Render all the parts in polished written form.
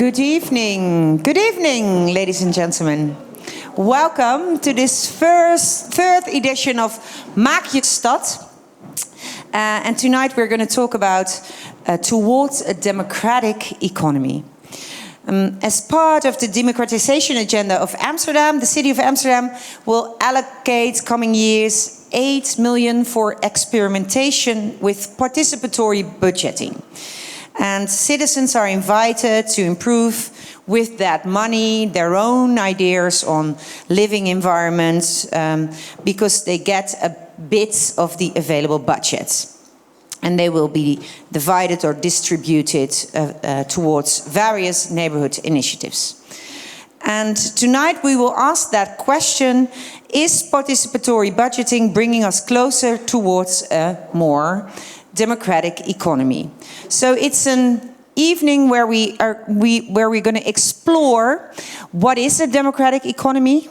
Good evening, ladies and gentlemen. Welcome to this third edition of Maak, Stad. And tonight we're going to talk about towards a democratic economy. As part of the democratization agenda of Amsterdam, the city of Amsterdam will allocate coming years 8 million for experimentation with participatory budgeting. And citizens are invited to improve with that money their own ideas on living environments because they get a bit of the available budget. And they will be divided or distributed towards various neighborhood initiatives. And tonight we will ask that question, is participatory budgeting bringing us closer towards a more democratic economy? So it's an evening where we're going to explore what is a democratic economy,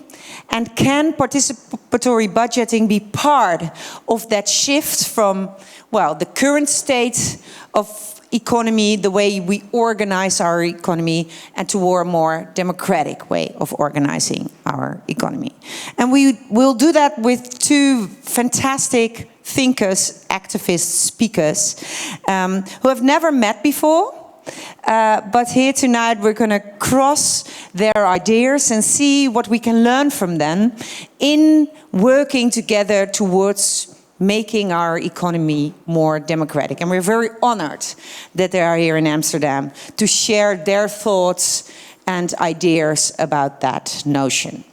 and can participatory budgeting be part of that shift from, well, the current state of economy, the way we organize our economy, and toward a more democratic way of organizing our economy. And we will do that with two fantastic thinkers, activists, speakers, who have never met before. But here tonight we're going to cross their ideas and see what we can learn from them in working together towards making our economy more democratic. And we're very honored that they are here in Amsterdam to share their thoughts and ideas about that notion.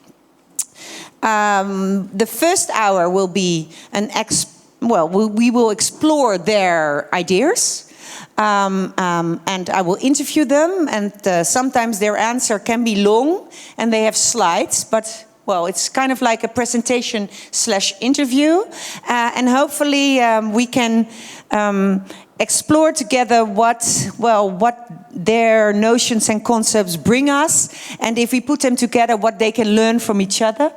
The first hour will be we will explore their ideas. And I will interview them, and sometimes their answer can be long and they have slides, but well, it's kind of like a presentation/interview, and hopefully we can explore together what their notions and concepts bring us, and if we put them together, what they can learn from each other,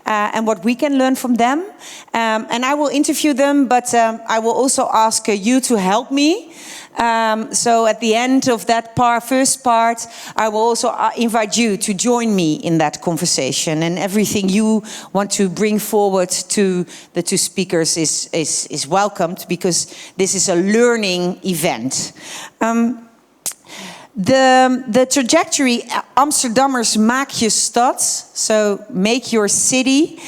and what we can learn from them. And I will interview them, but I will also ask you to help me. So at the end of that first part, I will also invite you to join me in that conversation, and everything you want to bring forward to the two speakers is welcomed, because this is a learning event. The trajectory Amsterdammers Maak je Stad, so make your city,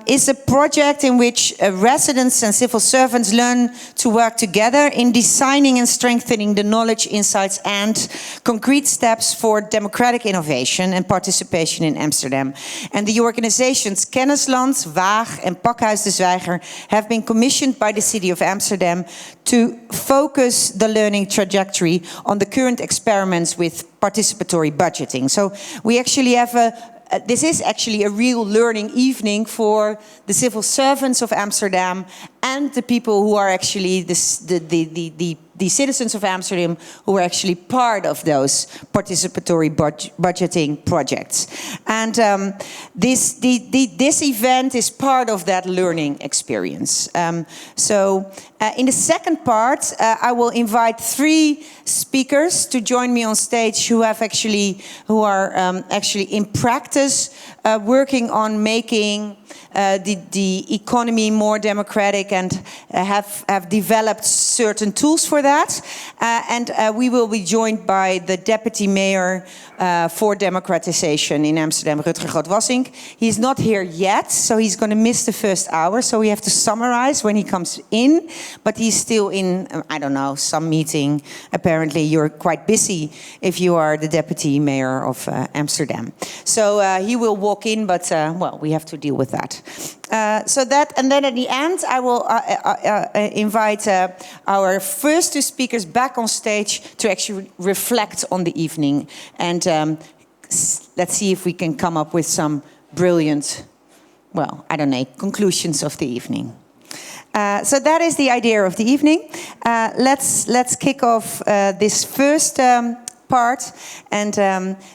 is a project in which residents and civil servants learn to work together in designing and strengthening the knowledge, insights and concrete steps for democratic innovation and participation in Amsterdam. And the organizations Kennisland, Waag and Pakhuis de Zwijger have been commissioned by the city of Amsterdam to focus the learning trajectory on the current experiments with participatory budgeting. So we actually have this is actually a real learning evening for the civil servants of Amsterdam and the people who are actually the citizens of Amsterdam who are actually part of those participatory budgeting projects. And this event is part of that learning experience. So in the second part, I will invite 3 speakers to join me on stage who are actually in practice working on making the economy more democratic, and have developed certain tools for that. And we will be joined by the Deputy Mayor for Democratization in Amsterdam, Rutger Groot-Wassink. He's not here yet, so he's going to miss the first hour. So we have to summarize when he comes in. But he's still in, I don't know, some meeting. Apparently you're quite busy if you are the Deputy Mayor of Amsterdam. So he will walk in, but well, we have to deal with that. And then at the end, I will invite our first 2 speakers back on stage to actually reflect on the evening. And let's see if we can come up with some brilliant, well, I don't know, conclusions of the evening. So that is the idea of the evening. Let's kick off this first part, and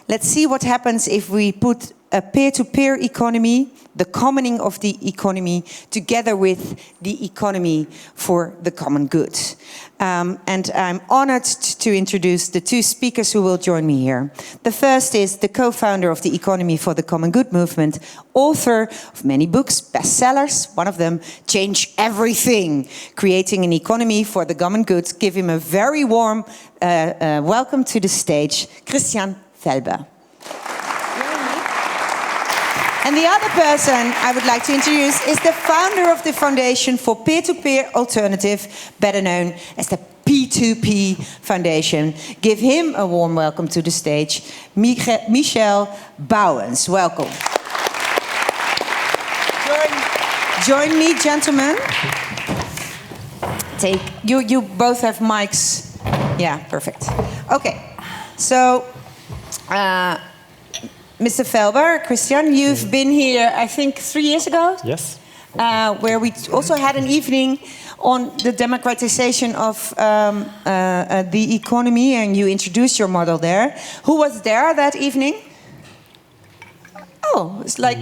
let's see what happens if we put a peer-to-peer economy, the commoning of the economy, together with the economy for the common good. And I'm honored to introduce the two speakers who will join me here. The first is the co-founder of the Economy for the Common Good movement, author of many books, bestsellers, one of them, Change Everything, Creating an Economy for the Common Good. Give him a very warm welcome to the stage, Christian Felber. And the other person I would like to introduce is the founder of the Foundation for Peer-to-Peer Alternative, better known as the P2P Foundation. Give him a warm welcome to the stage, Michel Bauwens. Welcome. Join me, gentlemen. You both have mics. Yeah, perfect. Okay, so Mr. Felber, Christian, you've been here, I think, 3 years ago? Yes. Where we also had an evening on the democratization of the economy, and you introduced your model there. Who was there that evening? Oh, it's like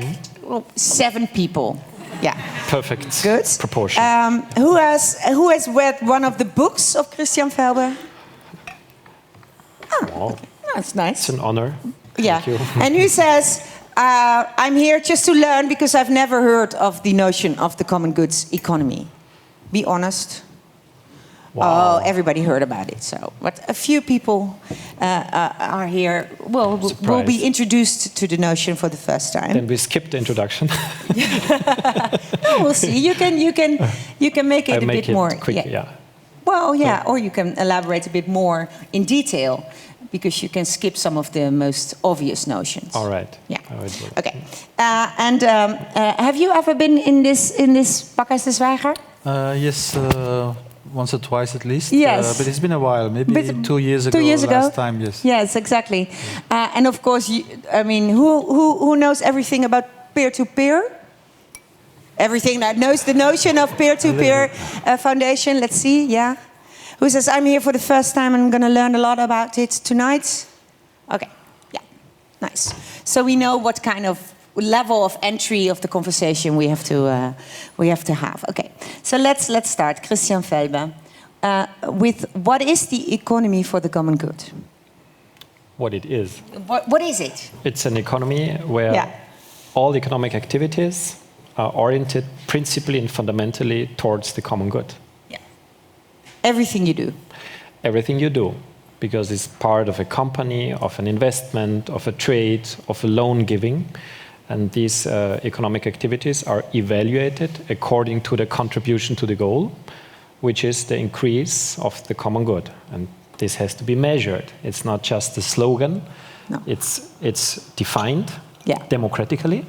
7 people. Yeah. Perfect. Good. Proportion. Who has read one of the books of Christian Felber? Oh, Wow. that's nice. It's an honor. Yeah, Thank you. and who says, I'm here just to learn because I've never heard of the notion of the common goods economy. Be honest. Wow. Oh, everybody heard about it. So, but a few people are here. Well, will be introduced to the notion for the first time. Then we skipped the introduction. Oh, we'll see. You can make it a bit more quick, yeah. Well, yeah, or you can elaborate a bit more in detail, because you can skip some of the most obvious notions. All right. Yeah. Okay. And have you ever been in this Pakhuis de Zwijger? Yes, once or twice at least. Yes. But it's been a while, maybe 2 years ago. 2 years ago. Last time, yes. Yes, exactly. And of course, who knows everything about peer-to-peer? Everything that knows the notion of peer-to-peer foundation. Let's see. Yeah. Who says, I'm here for the first time and I'm going to learn a lot about it tonight? Okay, yeah, nice. So we know what kind of level of entry of the conversation we have to have. Okay, so let's start. Christian Felber, with what is the economy for the common good? What it is. What is it? It's an economy where all economic activities are oriented principally and fundamentally towards the common good. Everything you do. Everything you do, because it's part of a company, of an investment, of a trade, of a loan giving. And these economic activities are evaluated according to the contribution to the goal, which is the increase of the common good. And this has to be measured. It's not just a slogan. No. It's defined democratically.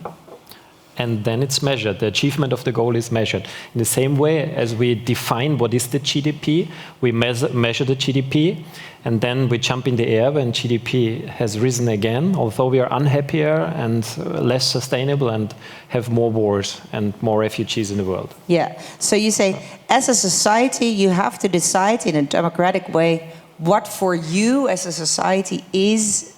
And then it's measured. The achievement of the goal is measured. In the same way as we define what is the GDP, we measure the GDP, and then we jump in the air when GDP has risen again, although we are unhappier and less sustainable and have more wars and more refugees in the world. Yeah, so you say, as a society, you have to decide in a democratic way what for you as a society is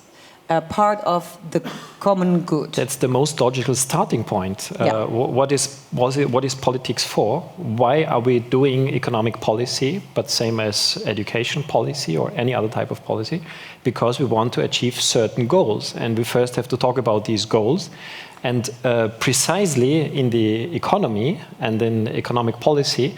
part of the common good. That's the most logical starting point. What is politics for? Why are we doing economic policy, but same as education policy or any other type of policy? Because we want to achieve certain goals, and we first have to talk about these goals. And precisely in the economy and in economic policy,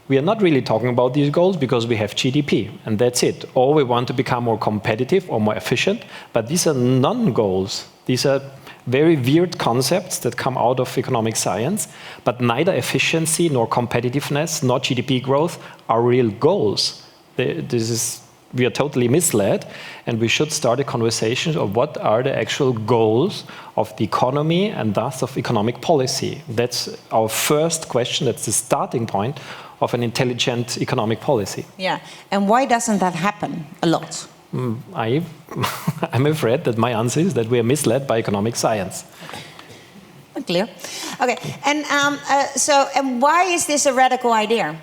we are not really talking about these goals because we have GDP, and that's it. Or we want to become more competitive or more efficient, but these are non-goals. These are very weird concepts that come out of economic science, but neither efficiency nor competitiveness nor GDP growth are real goals. We are totally misled, and we should start a conversation of what are the actual goals of the economy and thus of economic policy. That's our first question, that's the starting point of an intelligent economic policy. Yeah, and why doesn't that happen a lot? I'm afraid that my answer is that we are misled by economic science. Clear. Okay, and why is this a radical idea?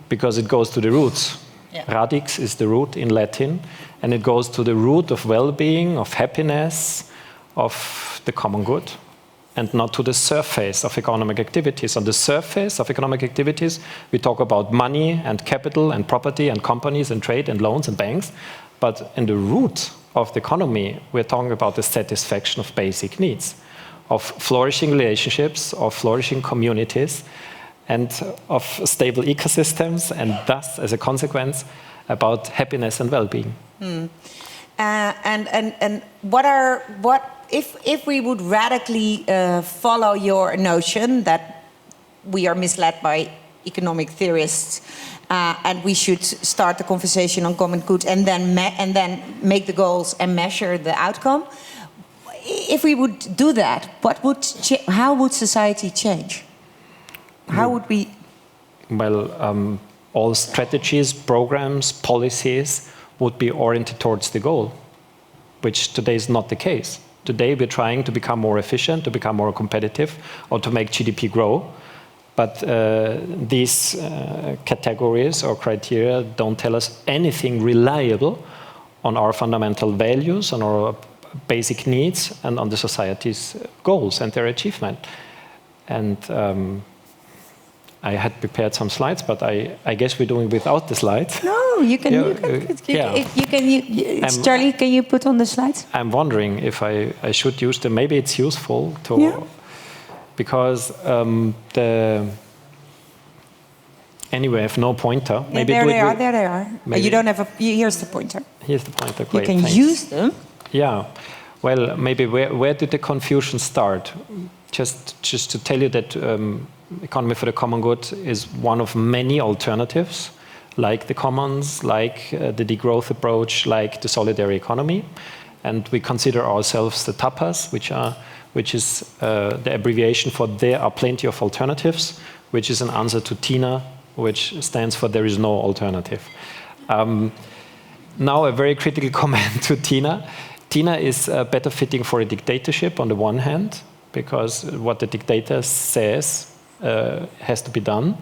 Because it goes to the roots. Yeah. Radix is the root in Latin, and it goes to the root of well-being, of happiness, of the common good and not to the surface of economic activities. On the surface of economic activities, we talk about money and capital and property and companies and trade and loans and banks. But in the root of the economy, we're talking about the satisfaction of basic needs, of flourishing relationships, of flourishing communities, and of stable ecosystems, and thus, as a consequence, about happiness and well-being. And what if we would radically follow your notion that we are misled by economic theorists, and we should start the conversation on common good, and then make the goals and measure the outcome. If we would do that, how would society change? How would we? Well, all strategies, programs, policies would be oriented towards the goal, which today is not the case. Today we're trying to become more efficient, to become more competitive, or to make GDP grow. But these categories or criteria don't tell us anything reliable on our fundamental values, on our basic needs, and on the society's goals and their achievement. And I had prepared some slides, but I guess we're doing without the slides. No, you can. Charlie, can you put on the slides? I'm wondering if I should use them. Maybe it's useful to, because anyway, I have no pointer. Maybe there they are. Maybe. You don't have here's the pointer. Here's the pointer. Great, you can use them. Yeah. Well, maybe where did the confusion start? Just to tell you that economy for the common good is one of many alternatives, like the commons, like the degrowth approach, like the solidary economy. And we consider ourselves the tapas, which is the abbreviation for there are plenty of alternatives, which is an answer to TINA, which stands for there is no alternative. Now a very critical comment to TINA. TINA is better fitting for a dictatorship on the one hand, because what the dictator says has to be done.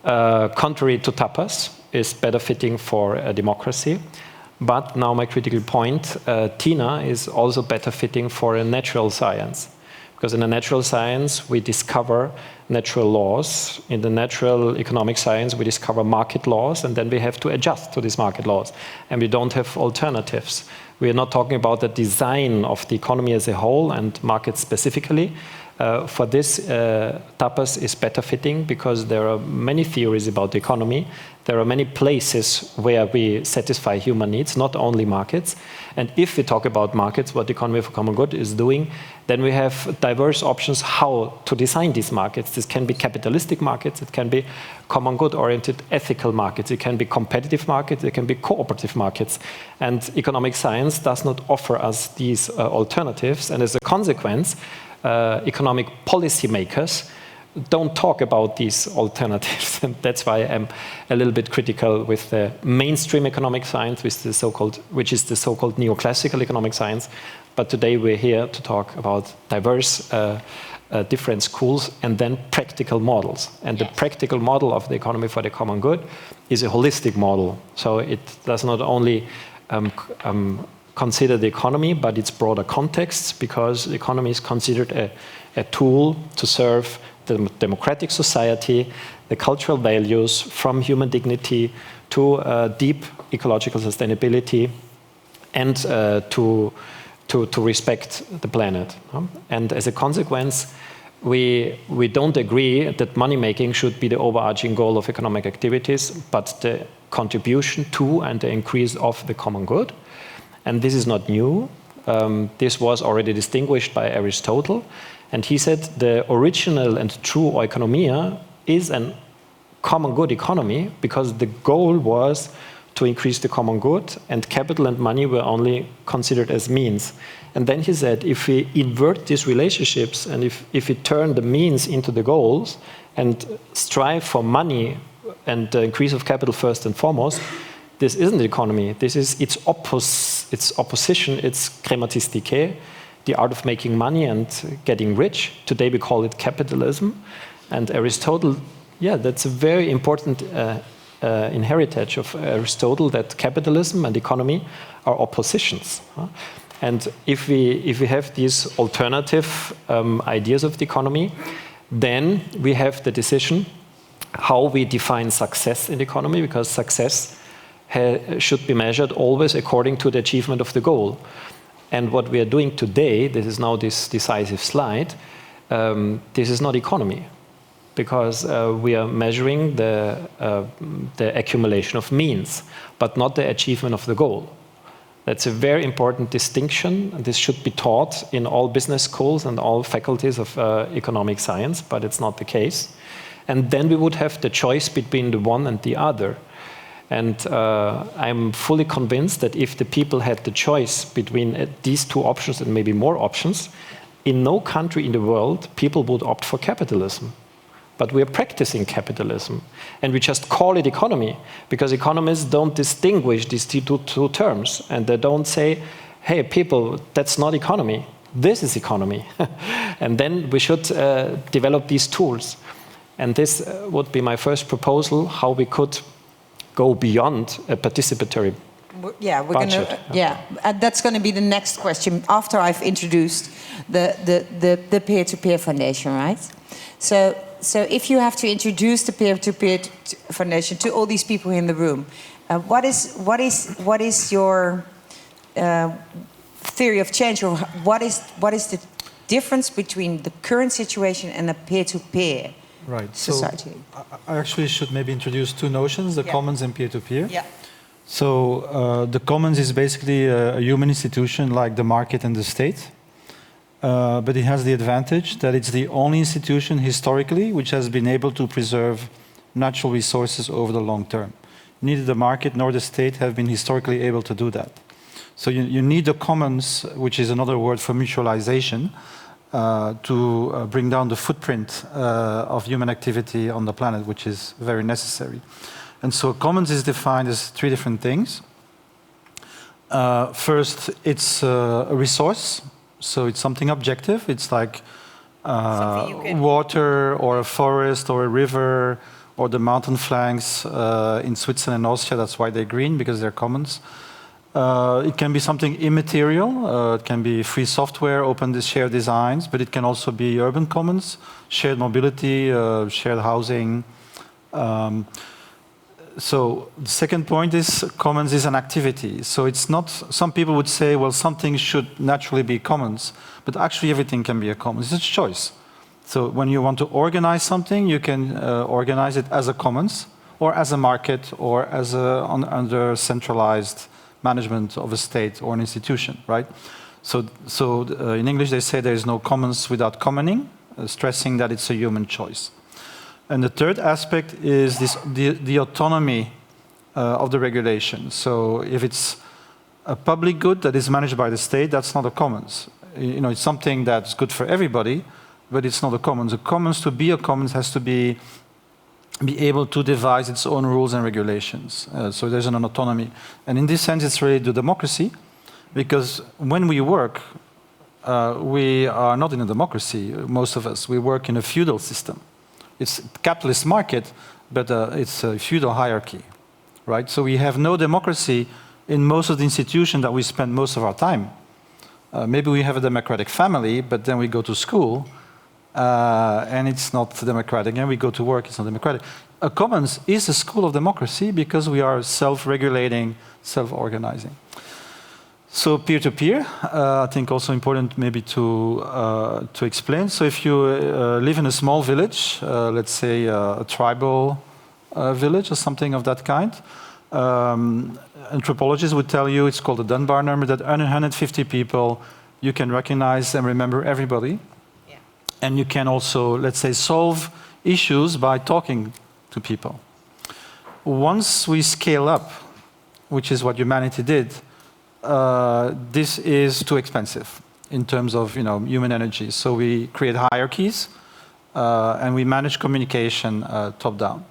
Contrary to tapas, is better fitting for a democracy. But now my critical point, TINA is also better fitting for a natural science. Because in a natural science, we discover natural laws. In the natural economic science, we discover market laws, and then we have to adjust to these market laws. And we don't have alternatives. We are not talking about the design of the economy as a whole and markets specifically. For this, tapas is better fitting because there are many theories about the economy. There are many places where we satisfy human needs, not only markets. And if we talk about markets, what the economy for common good is doing, then we have diverse options how to design these markets. This can be capitalistic markets, it can be common good oriented ethical markets, it can be competitive markets, it can be cooperative markets. And economic science does not offer us these alternatives. And as a consequence, economic policymakers don't talk about these alternatives, and that's why I'm a little bit critical with the mainstream economic science, which is the so-called neoclassical economic science. But today we're here to talk about diverse, different schools and then practical models. And the practical model of the economy for the common good is a holistic model. So it does not only consider the economy, but its broader contexts, because the economy is considered a tool to serve the democratic society, the cultural values, from human dignity to deep ecological sustainability, and to respect the planet. And as a consequence, we don't agree that money making should be the overarching goal of economic activities, but the contribution to and the increase of the common good. And this is not new. This was already distinguished by Aristotle. And he said the original and true oikonomia is a common good economy because the goal was to increase the common good, and capital and money were only considered as means. And then he said if we invert these relationships and if we turn the means into the goals and strive for money and the increase of capital first and foremost, this isn't the economy. This is its opposition, its grammatistike, the art of making money and getting rich. Today we call it capitalism. And Aristotle, that's a very important inheritage of Aristotle, that capitalism and economy are oppositions. And if we have these alternative ideas of the economy, then we have the decision how we define success in the economy, because success should be measured always according to the achievement of the goal. And what we are doing today, this is now this decisive slide, this is not economy, because we are measuring the accumulation of means, but not the achievement of the goal. That's a very important distinction. This should be taught in all business schools and all faculties of economic science, but it's not the case. And then we would have the choice between the one and the other. And I'm fully convinced that if the people had the choice between these two options and maybe more options, in no country in the world, people would opt for capitalism. But we are practicing capitalism. And we just call it economy, because economists don't distinguish these two terms. And they don't say, hey, people, that's not economy. This is economy. And then we should develop these tools. And this would be my first proposal, how we could go beyond a participatory budget. That's going to be the next question after I've introduced the peer-to-peer foundation, right? So if you have to introduce the peer-to-peer foundation to all these people in the room, what is your theory of change, or what is the difference between the current situation and a peer-to-peer society? So I actually should maybe introduce two notions, the commons and peer-to-peer. Yeah. So the commons is basically a human institution like the market and the state. But it has the advantage that it's the only institution historically which has been able to preserve natural resources over the long term. Neither the market nor the state have been historically able to do that. So you need the commons, which is another word for mutualization, to bring down the footprint of human activity on the planet, which is very necessary. And so commons is defined as three different things. First, it's a resource. So it's something objective. It's like water or a forest or a river or the mountain flanks in Switzerland and Austria. That's why they're green, because they're commons. It can be something immaterial. It can be free software, open shared designs, but it can also be urban commons, shared mobility, shared housing. So the second point is commons is an activity. So it's not, some people would say, well, something should naturally be commons, but actually everything can be a commons. It's a choice. So when you want to organize something, you can organize it as a commons or as a market or as under centralized management of a state or an institution, right? So in English they say there is no commons without commoning, stressing that it's a human choice. And the third aspect is the autonomy of the regulation. So if it's a public good that is managed by the state, that's not a commons. You know, it's something that's good for everybody, but it's not a commons. A commons, to be a commons, has to be able to devise its own rules and regulations. So there's an autonomy. And in this sense, it's related to democracy, because when we work, we are not in a democracy, most of us. We work in a feudal system. It's a capitalist market, but it's a feudal hierarchy, right? So we have no democracy in most of the institutions that we spend most of our time. Maybe we have a democratic family, but then we go to school, and it's not democratic, and we go to work, it's not democratic. A commons is a school of democracy because we are self-regulating, self-organizing. So peer-to-peer, I think also important maybe to explain. So if you live in a small village, let's say a tribal village or something of that kind, anthropologists would tell you, it's called the Dunbar Number, that 150 people, you can recognize and remember everybody. Yeah. And you can also, let's say, solve issues by talking to people. Once we scale up, which is what humanity did, this is too expensive in terms of human energy. So we create hierarchies and we manage communication top down.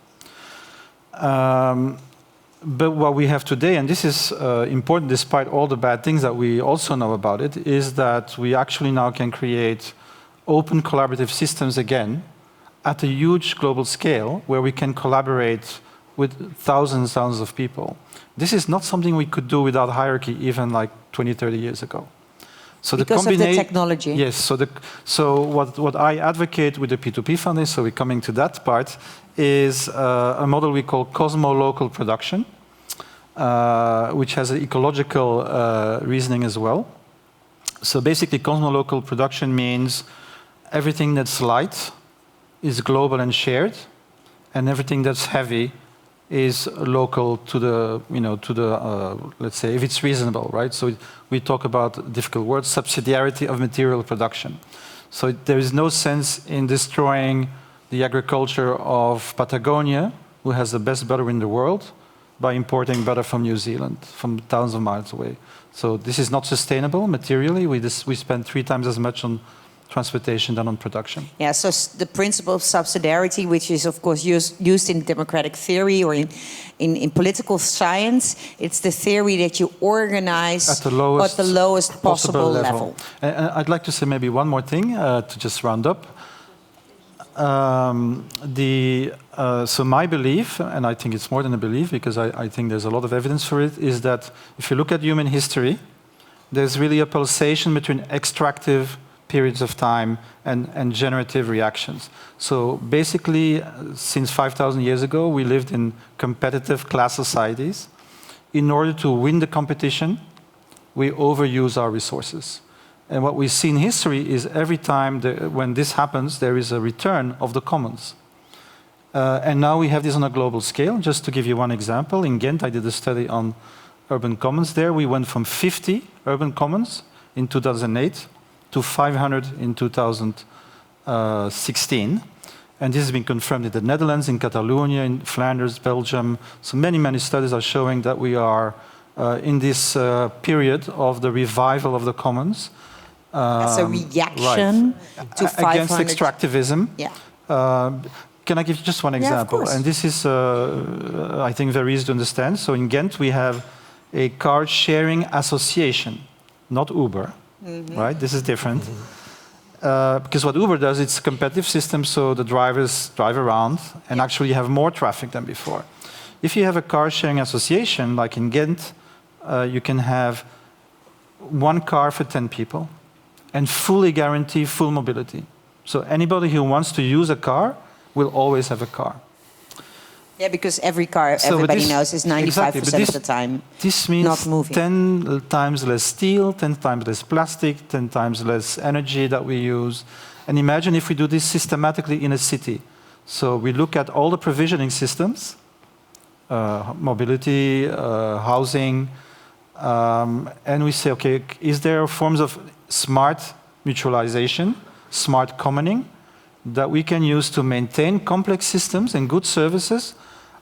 But what we have today, and this is important despite all the bad things that we also know about it, is that we actually now can create open collaborative systems again at a huge global scale where we can collaborate with thousands of people. This is not something we could do without hierarchy even like 20, 30 years ago. So because of the technology. Yes. So what I advocate with the P2P Foundation, so we're coming to that part, is a model we call cosmo-local production, which has an ecological reasoning as well. So basically, cosmo-local production means everything that's light is global and shared, and everything that's heavy is local to the, let's say, if it's reasonable, right? So we talk about difficult words, subsidiarity of material production. So there is no sense in destroying the agriculture of Patagonia, who has the best butter in the world, by importing butter from New Zealand, from thousands of miles away. So this is not sustainable materially. We spend 3 times as much on transportation than on production. Yeah, so the principle of subsidiarity, which is of course used in democratic theory or in political science, it's the theory that you organize at the lowest possible level. And I'd like to say maybe one more thing to just round up. So my belief, and I think it's more than a belief because I think there's a lot of evidence for it, is that if you look at human history, there's really a pulsation between extractive periods of time and generative reactions. So basically, since 5,000 years ago, we lived in competitive class societies. In order to win the competition, we overuse our resources. And what we see in history is every time when this happens, there is a return of the commons. And now we have this on a global scale. Just to give you one example, in Ghent, I did a study on urban commons there. We went from 50 urban commons in 2008 to 500 in 2016. And this has been confirmed in the Netherlands, in Catalonia, in Flanders, Belgium. So many studies are showing that we are in this period of the revival of the commons. As a reaction to 500... Against extractivism. Yeah. Can I give just one example? Yeah, and this is, I think, very easy to understand. So in Ghent, we have a car sharing association, not Uber. Right? This is different. Because what Uber does, it's a competitive system, so the drivers drive around and actually have more traffic than before. If you have a car sharing association, like in Ghent, you can have 1 car for 10 people and fully guarantee full mobility. So anybody who wants to use a car will always have a car. Yeah, because every car, everybody knows, is 95% of the time this means not moving. 10 times less steel, 10 times less plastic, 10 times less energy that we use. And imagine if we do this systematically in a city. So we look at all the provisioning systems, mobility, housing, and we say, okay, is there forms of smart mutualization, smart commoning, that we can use to maintain complex systems and good services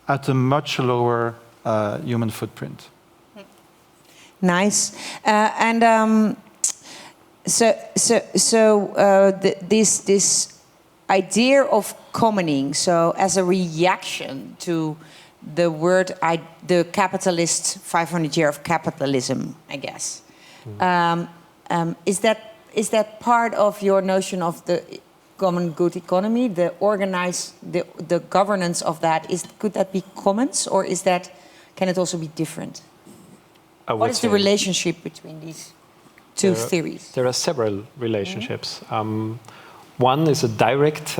at a much lower human footprint. Nice. This idea of commoning, so as a reaction to the the capitalist 500 year of capitalism, I guess. Is that part of your notion of the common good economy, the governance of that? Could that be commons, or can it also be different? What is the relationship between these two theories? There are several relationships. One is a direct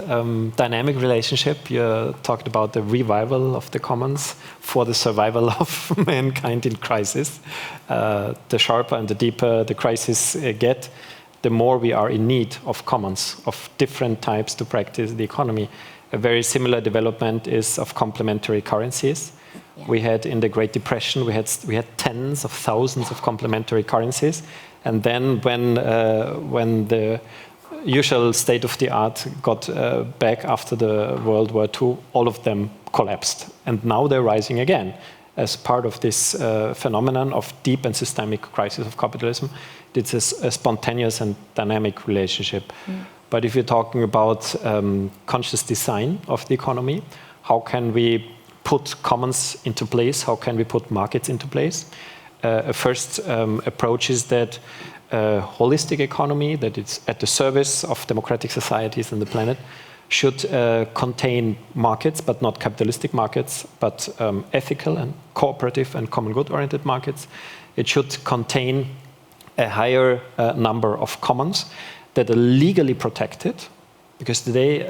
dynamic relationship. You talked about the revival of the commons for the survival of mankind in crisis. The sharper and the deeper the crisis get, the more we are in need of commons, of different types to practice the economy. A very similar development is of complementary currencies. Yeah. We had in the Great Depression, we had tens of thousands of complementary currencies. And then when the usual state of the art got back after the World War II, all of them collapsed. And now they're rising again as part of this phenomenon of deep and systemic crisis of capitalism. It's a spontaneous and dynamic relationship. But if you're talking about conscious design of the economy, how can we put commons into place? How can we put markets into place? A first approach is that holistic economy, that it's at the service of democratic societies and the planet, should contain markets, but not capitalistic markets, but ethical and cooperative and common good-oriented markets. It should contain a higher number of commons that are legally protected, because today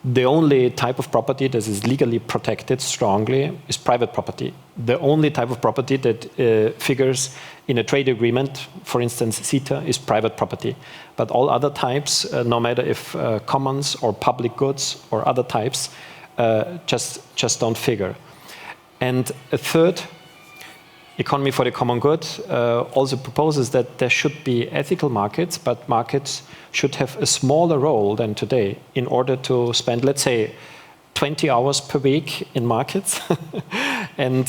the only type of property that is legally protected strongly is private property. The only type of property that figures in a trade agreement, for instance, CETA, is private property. But all other types, no matter if commons or public goods or other types, just don't figure. And a third, Economy for the Common Good, also proposes that there should be ethical markets, but markets should have a smaller role than today in order to spend, let's say, 20 hours per week in markets and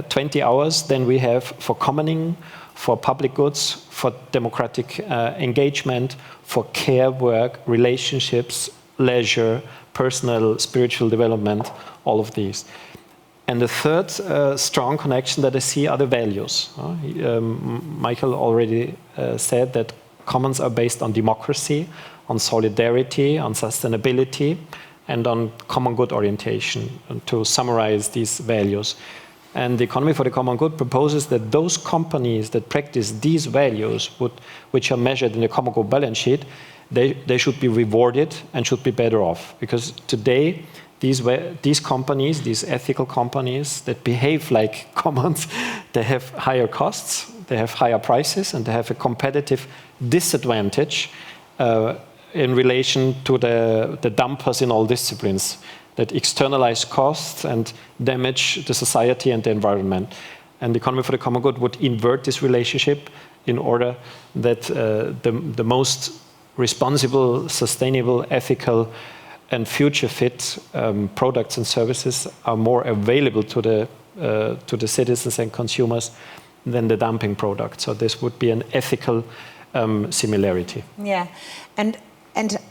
20 hours then we have for commoning, for public goods, for democratic engagement, for care work, relationships, leisure, personal, spiritual development, all of these. And the third strong connection that I see are the values. Michael already said that commons are based on democracy, on solidarity, on sustainability, and on common good orientation, to summarize these values. And the Economy for the Common Good proposes that those companies that practice these values, which are measured in the Common Good balance sheet, they should be rewarded and should be better off. Because today, these companies, these ethical companies that behave like commons, they have higher costs, they have higher prices, and they have a competitive disadvantage in relation to the dumpers in all disciplines that externalize costs and damage the society and the environment. And the Economy for the Common Good would invert this relationship in order that the most responsible, sustainable, ethical, and future-fit products and services are more available to the citizens and consumers than the dumping product. So this would be an ethical similarity. Yeah, and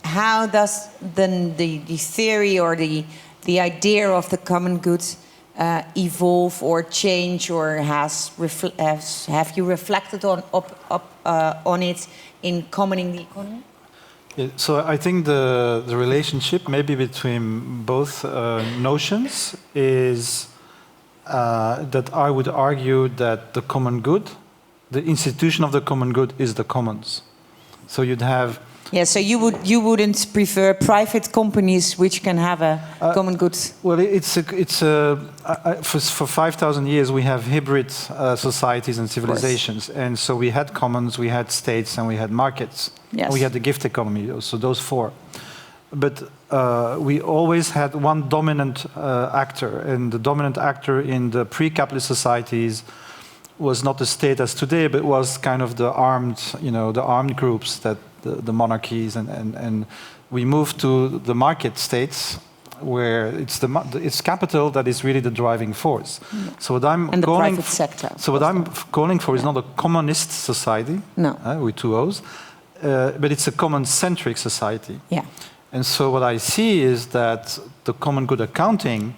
how does then the theory or the idea of the common good evolve or change, or have you reflected on it in commoning the economy? Yeah, so I think the relationship maybe between both notions is that I would argue that the common good, the institution of the common good, is the commons. So you'd have. Yeah, so you wouldn't prefer private companies which can have a common good. Well, for 5,000 years we have hybrid societies and civilizations, and so we had commons, we had states, and we had markets. Yes. We had the gift economy, so those four. But we always had one dominant actor, and the dominant actor in the pre-capitalist societies was not the state as today, but was kind of the armed groups, that the monarchies, and we moved to the market states, where it's capital that is really the driving force. So what I'm calling, private sector. So what I'm calling for is not a communist society, no, with two O's, but it's a common-centric society. Yeah. And so what I see is that the common good accounting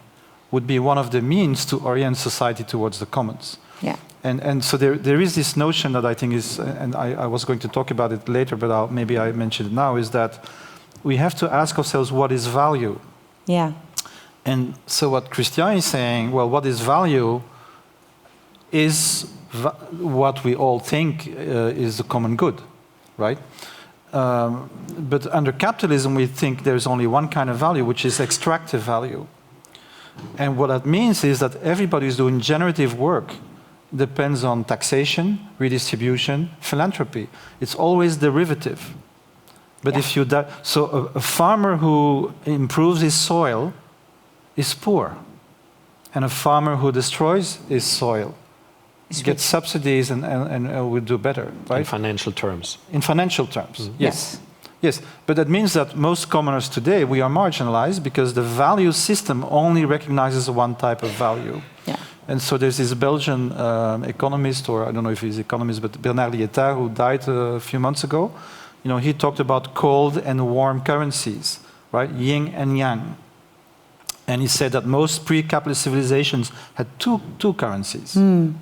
would be one of the means to orient society towards the commons. Yeah. And so there is this notion that I think is, and I was going to talk about it later, but maybe I mention it now, is that we have to ask ourselves, what is value? Yeah. And so what Christian is saying, well, what is value is what we all think is the common good, right? But under capitalism, we think there's only one kind of value, which is extractive value. And what that means is that everybody is doing generative work. Depends on taxation, redistribution, philanthropy. It's always derivative. But yeah. if you so a farmer who improves his soil is poor, and a farmer who destroys his soil gets subsidies and will do better, right? In financial terms. In financial terms, Mm-hmm. yes. Yes, but that means that most commoners today, we are marginalized because the value system only recognizes one type of value. Yeah. And so there's this Belgian economist, or I don't know if he's an economist, but Bernard Lietaert, who died a few months ago. You know, he talked about cold and warm currencies, right? Yin and yang. And he said that most pre-capitalist civilizations had two currencies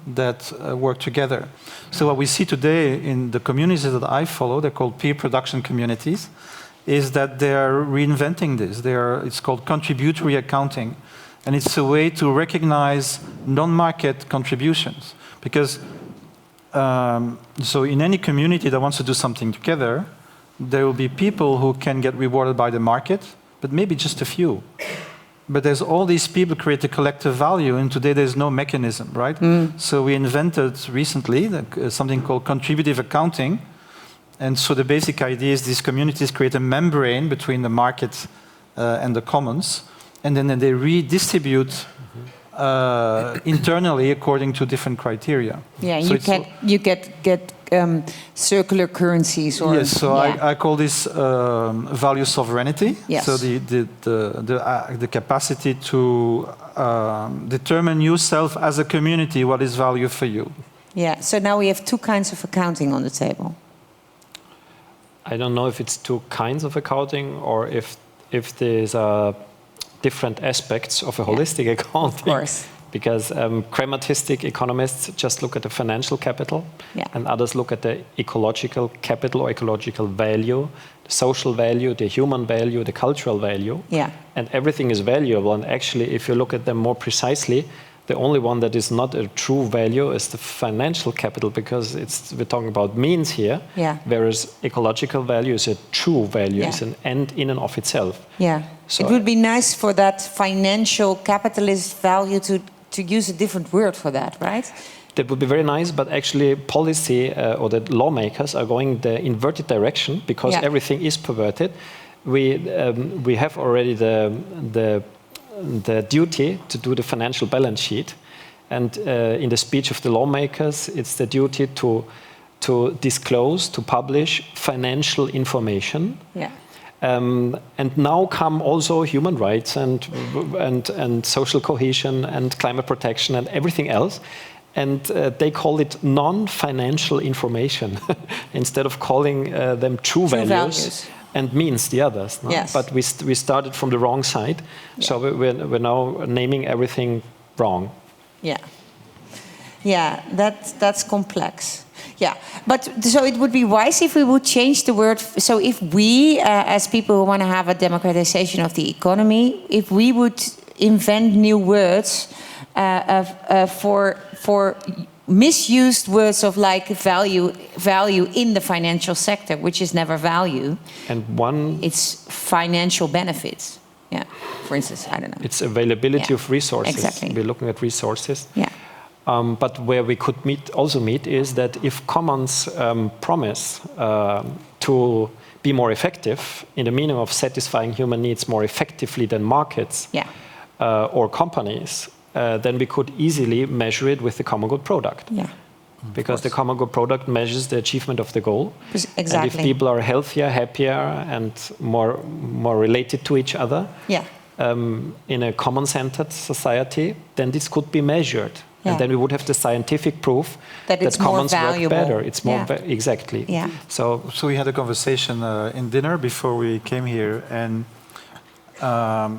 that work together. So what we see today in the communities that I follow, they're called peer production communities, is that they're reinventing this. It's called contributory accounting. And it's a way to recognize non-market contributions. Because So in any community that wants to do something together, there will be people who can get rewarded by the market, but maybe just a few. But there's all these people create a collective value, and today there's no mechanism, right? So we invented recently something called contributive accounting. And so the basic idea is these communities create a membrane between the market and the commons, and then they redistribute internally according to different criteria. Yeah, so you get circular currencies, or yes. So I call this value sovereignty. Yes. So the capacity to determine yourself as a community what is value for you. Yeah. So now we have two kinds of accounting on the table. I don't know if it's two kinds of accounting or if there's different aspects of a holistic accounting. Of course. Because pragmatistic economists just look at the financial capital, and others look at the ecological capital or ecological value, the social value, the human value, the cultural value. Yeah. And everything is valuable. And actually, if you look at them more precisely, the only one that is not a true value is the financial capital, because we're talking about means here, whereas ecological value is a true value, it's an end in and of itself. Yeah, so it would be nice for that financial capitalist value to use a different word for that, right? That would be very nice, but actually policy or the lawmakers are going the inverted direction, because everything is perverted. We have already the duty to do the financial balance sheet, and in the speech of the lawmakers, it's the duty to disclose, to publish financial information. Yeah. And now come also human rights and social cohesion and climate protection and everything else, and they call it non-financial information instead of calling them true values. And means the others. No? Yes. But we started from the wrong side, so we're now naming everything wrong. Yeah, yeah, that's complex. Yeah, but so it would be wise if we would change the word. So if we, as people who want to have a democratization of the economy, if we would invent new words for misused words of like value in the financial sector, which is never value. And it's financial benefits. Yeah, for instance, I don't know. It's availability of resources. Exactly. We're looking at resources. Yeah. But where we could meet is that if commons promise to be more effective in the meaning of satisfying human needs more effectively than markets or companies, then we could easily measure it with the common good product. Yeah. Because the common good product measures the achievement of the goal. Exactly. And if people are healthier, happier, and more related to each other in a common-centered society, then this could be measured. Yeah. And then we would have the scientific proof that commons work better. It's more exactly. Yeah. So we had a conversation in dinner before we came here, and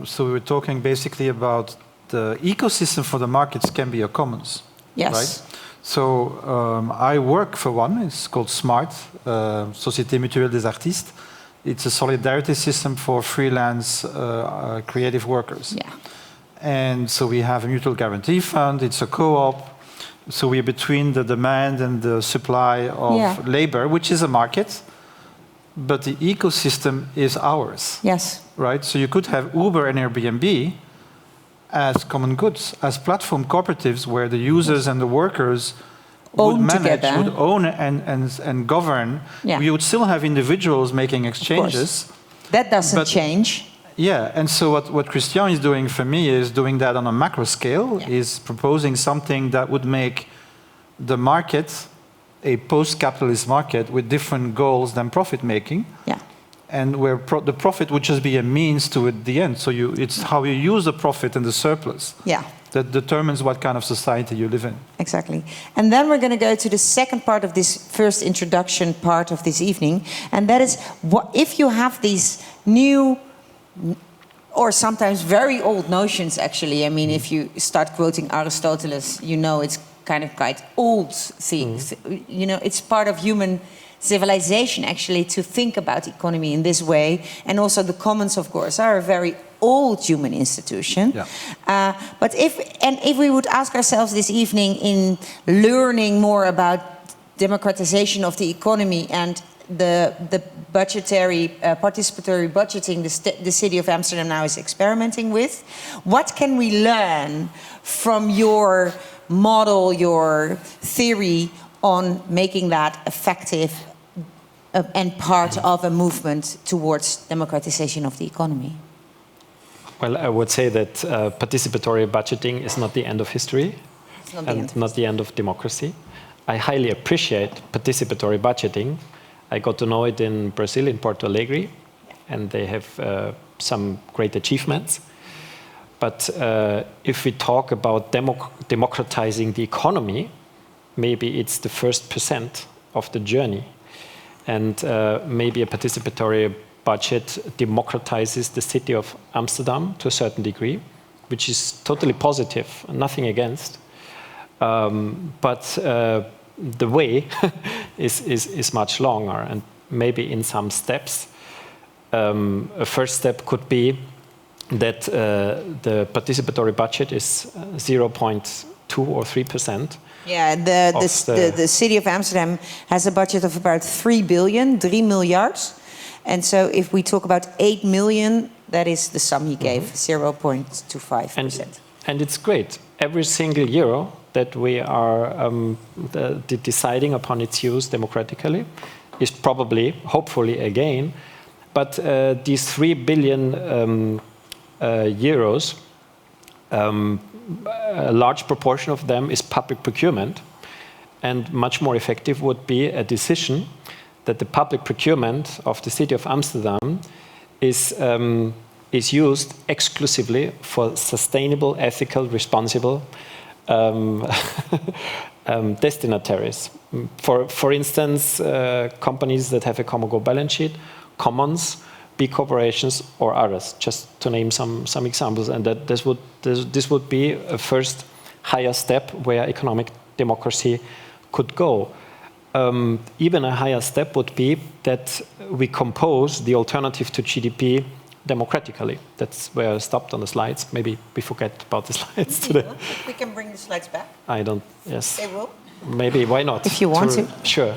so we were talking basically about the ecosystem for the markets can be a commons. Yes. Right? So I work for one. It's called SMART, Société Mutuelle des Artistes. It's a solidarity system for freelance creative workers. Yeah. And so we have a mutual guarantee fund. It's a co-op. So we're between the demand and the supply of labor, which is a market. But the ecosystem is ours. Yes. Right? So you could have Uber and Airbnb as common goods, as platform cooperatives where the users and the workers would manage, would own and govern. Yeah. We would still have individuals making exchanges. That doesn't change. Yeah, and so what Christian is doing for me is doing that on a macro scale, is proposing something that would make the market a post-capitalist market with different goals than profit making. Yeah. And where the profit would just be a means to the end. So it's how you use the profit and the surplus that determines what kind of society you live in. Exactly. And then we're going to go to the second part of this first introduction part of this evening. And that is, if you have these new or sometimes very old notions, actually. I mean, if you start quoting Aristotle, you know it's kind of quite old things. You know, it's part of human civilization, actually, to think about economy in this way. And also the commons, of course, are a very old human institution. Yeah. But if we would ask ourselves this evening in learning more about democratization of the economy and the budgetary, participatory budgeting the city of Amsterdam now is experimenting with. What can we learn from your model, your theory on making that effective and part of a movement towards democratization of the economy? Well, I would say that participatory budgeting is not the end of history and not the end of democracy. I highly appreciate participatory budgeting. I got to know it in Brazil, in Porto Alegre, and they have some great achievements. But if we talk about democratizing the economy, maybe it's the first % of the journey. And maybe a participatory budget democratizes the city of Amsterdam to a certain degree, which is totally positive, nothing against. But the way is much longer, and maybe in some steps. A first step could be that the participatory budget is 0.2 or 3%. Yeah, the city of Amsterdam has a budget of about 3 billion, 3 miljard. And so if we talk about 8 million, that is the sum he gave, 0.25%. And it's great. Every single euro that we are deciding upon its use democratically is probably, hopefully, a gain. But these 3 billion euros, a large proportion of them is public procurement, and much more effective would be a decision that the public procurement of the city of Amsterdam is used exclusively for sustainable, ethical, responsible destinataries. For instance, companies that have a common goal balance sheet, commons, B corporations, or others, just to name some examples. And that this would be a first higher step where economic democracy could go. Even a higher step would be that we compose the alternative to GDP democratically. That's where I stopped on the slides. Maybe we forget about the slides today. We can bring the slides back. I don't, yes. They will? Maybe, why not? If you want to. Sure.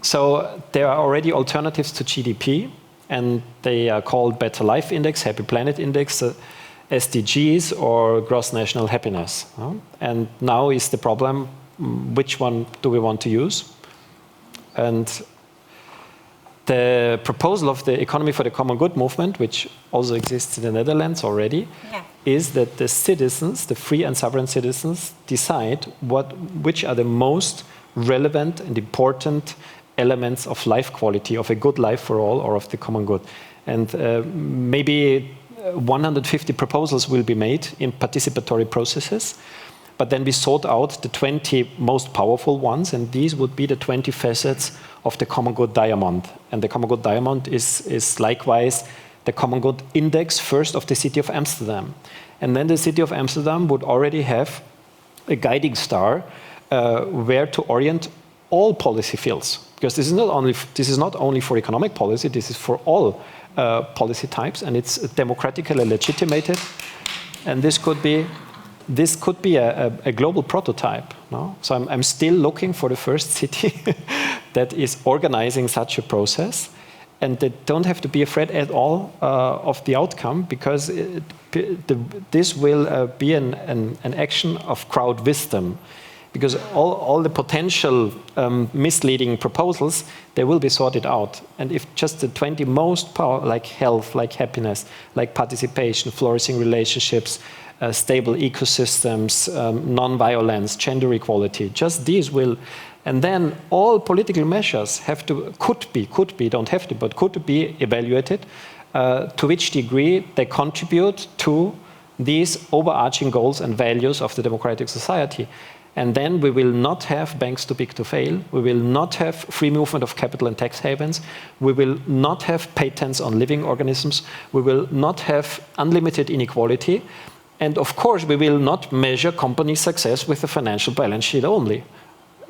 So there are already alternatives to GDP, and they are called Better Life Index, Happy Planet Index, SDGs, or Gross National Happiness. And now is the problem, which one do we want to use? And the proposal of the Economy for the Common Good movement, which also exists in the Netherlands already, is that the citizens, the free and sovereign citizens, decide which are the most relevant and important elements of life quality, of a good life for all, or of the common good. And maybe 150 proposals will be made in participatory processes, but then we sort out the 20 most powerful ones, and these would be the 20 facets of the common good diamond. And the common good diamond is likewise the common good index first of the city of Amsterdam. And then the city of Amsterdam would already have a guiding star where to orient all policy fields. Because this is not only for economic policy, this is for all policy types, and it's democratically legitimated. And this could be a global prototype. No? So I'm still looking for the first city that is organizing such a process, and they don't have to be afraid at all of the outcome, because this will be an action of crowd wisdom. Because all the potential misleading proposals, they will be sorted out. And if just the 20 most powerful, like health, like happiness, like participation, flourishing relationships, stable ecosystems, non-violence, gender equality, just these will, and then all political measures could be, don't have to, but could be evaluated to which degree they contribute to these overarching goals and values of the democratic society. And then we will not have banks too big to fail. We will not have free movement of capital and tax havens. We will not have patents on living organisms. We will not have unlimited inequality. And of course, we will not measure company success with the financial balance sheet only.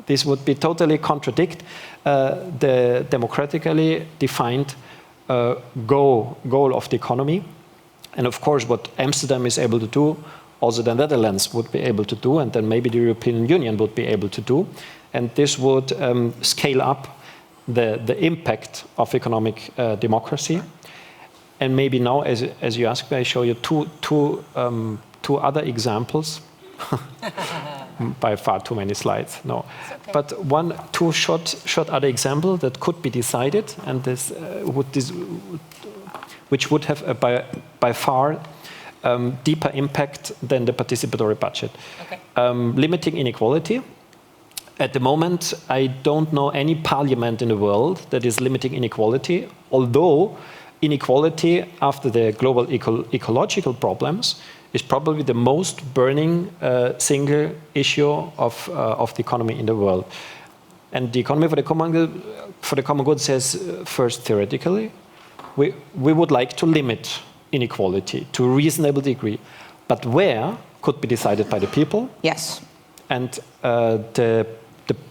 This would be totally contradict the democratically defined goal of the economy. And of course, what Amsterdam is able to do also the Netherlands would be able to do, and then maybe the European Union would be able to do. And this would scale up the impact of economic democracy. And maybe now, as you asked me, I show you two other examples. By far too many slides, no. Okay. But two short other examples that could be decided, and which would have a by far deeper impact than the participatory budget. Okay. Limiting inequality. At the moment, I don't know any parliament in the world that is limiting inequality, although inequality after the global ecological problems is probably the most burning single issue of the economy in the world. And the economy for the common good says, first theoretically, we would like to limit inequality to a reasonable degree. But where could be decided by the people. Yes. And the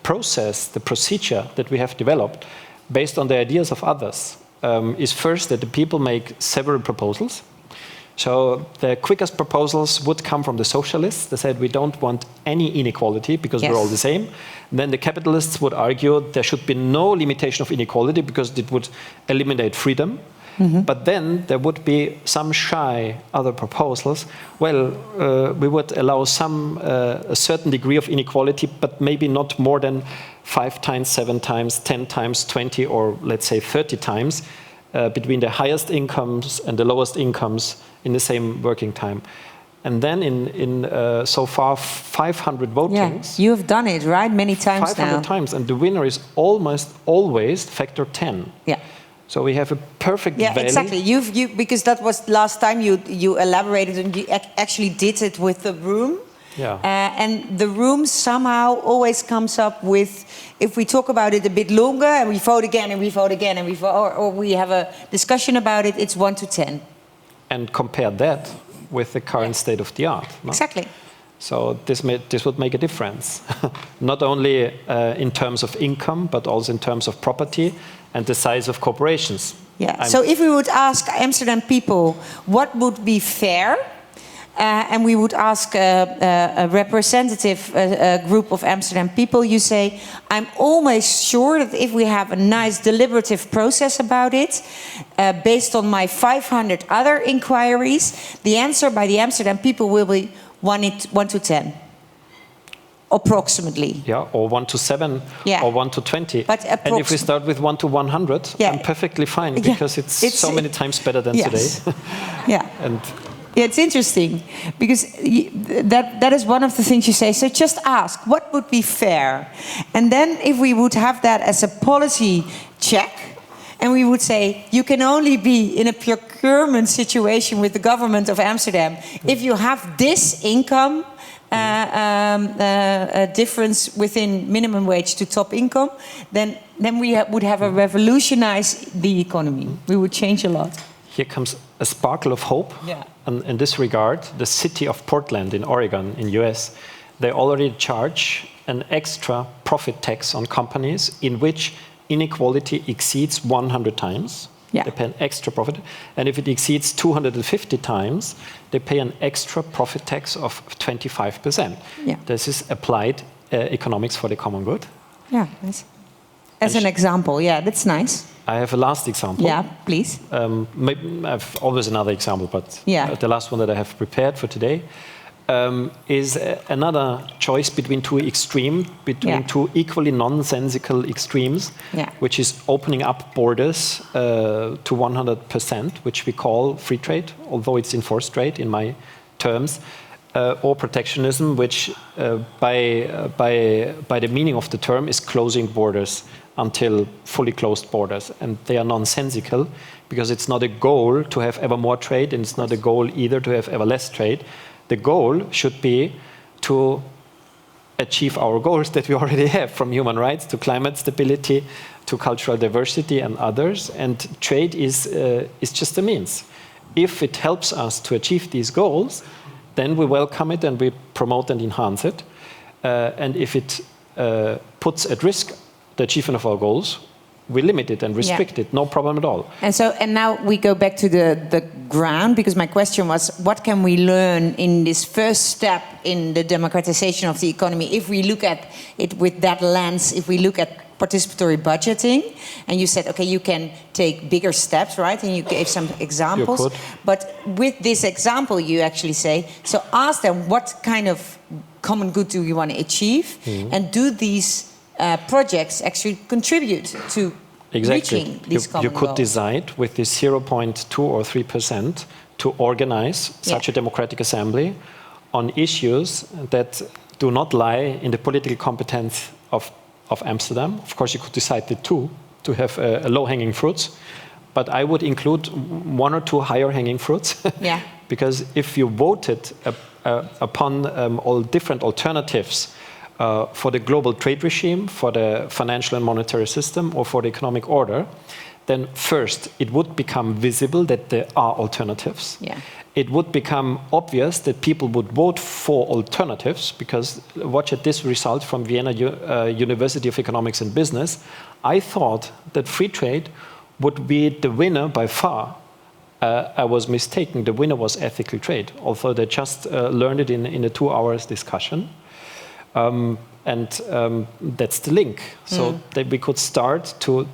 process, the procedure that we have developed based on the ideas of others is first that the people make several proposals. So the quickest proposals would come from the socialists. They said we don't want any inequality because we're all the same. And then the capitalists would argue there should be no limitation of inequality because it would eliminate freedom. Mm-hmm. But then there would be some shy other proposals. Well, we would allow a certain degree of inequality, but maybe not more than 5 times, 7 times, 10 times, 20, or let's say 30 times between the highest incomes and the lowest incomes in the same working time. And then in so far 500 votings. Yeah, you have done it, right? Many times 500 now. times, and the winner is almost always factor 10. Yeah. So we have a perfect value. Exactly. You because that was last time you elaborated and you actually did it with the room. Yeah. And the room somehow always comes up with, if we talk about it a bit longer and we vote again and we vote again and we vote, or we have a discussion about it, it's 1 to 10. And compare that with the current state of the art. No? Exactly. So this would make a difference, not only in terms of income, but also in terms of property and the size of corporations. Yeah. So if we would ask Amsterdam people what would be fair, and we would ask a representative group of Amsterdam people, you say, I'm almost sure that if we have a nice deliberative process about it, based on my 500 other inquiries, the answer by the Amsterdam people will be 1 to 10. Approximately. Yeah, or 1 to 7, or 1 to 20. But and if we start with 1 to 100, I'm perfectly fine, because it's so many times better than today. Yeah. And yeah, it's interesting, because that is one of the things you say. So just ask, what would be fair? And then if we would have that as a policy check, and we would say, you can only be in a procurement situation with the government of Amsterdam if you have this income difference within minimum wage to top income, then we would have a revolutionize the economy. We would change a lot. Here comes a sparkle of hope. Yeah. And in this regard, the city of Portland in Oregon, in US, they already charge an extra profit tax on companies in which inequality exceeds 100 times. Yeah. They pay an extra profit. And if it exceeds 250 times, they pay an extra profit tax of 25%. Yeah. This is applied economics for the common good. Yeah, as an example. Yeah, that's nice. I have a last example. Yeah, please. I have always another example, but the last one that I have prepared for today is another choice between two two equally nonsensical extremes, which is opening up borders to 100%, which we call free trade, although it's enforced trade in my terms, or protectionism, which by the meaning of the term is closing borders until fully closed borders. And they are nonsensical because it's not a goal to have ever more trade, and it's not a goal either to have ever less trade. The goal should be to achieve our goals that we already have, from human rights to climate stability to cultural diversity and others. And trade is just a means. If it helps us to achieve these goals, then we welcome it and we promote and enhance it. And if it puts at risk the achievement of our goals, we limit it and restrict it, no problem at all. And now we go back to the ground, because my question was, what can we learn in this first step in the democratization of the economy if we look at it with that lens, if we look at participatory budgeting? And you said, okay, you can take bigger steps, right? And you gave some examples. You could. But with this example, you actually say, so ask them what kind of common good do you want to achieve? And do these projects actually contribute to reaching these common You could goals? decide with this 0.2 or 3% to organize such a democratic assembly on issues that do not lie in the political competence of Amsterdam. Of course, you could decide the two to have low-hanging fruits, but I would include one or two higher-hanging fruits. Because if you voted upon all different alternatives for the global trade regime, for the financial and monetary system, or for the economic order, then first it would become visible that there are alternatives. It would become obvious that people would vote for alternatives, because watch at this result from Vienna University of Economics and Business. I thought that free trade would be the winner by far. I was mistaken. The winner was ethical trade, although they just learned it in a 2 hours discussion. That's the link. So that we could start to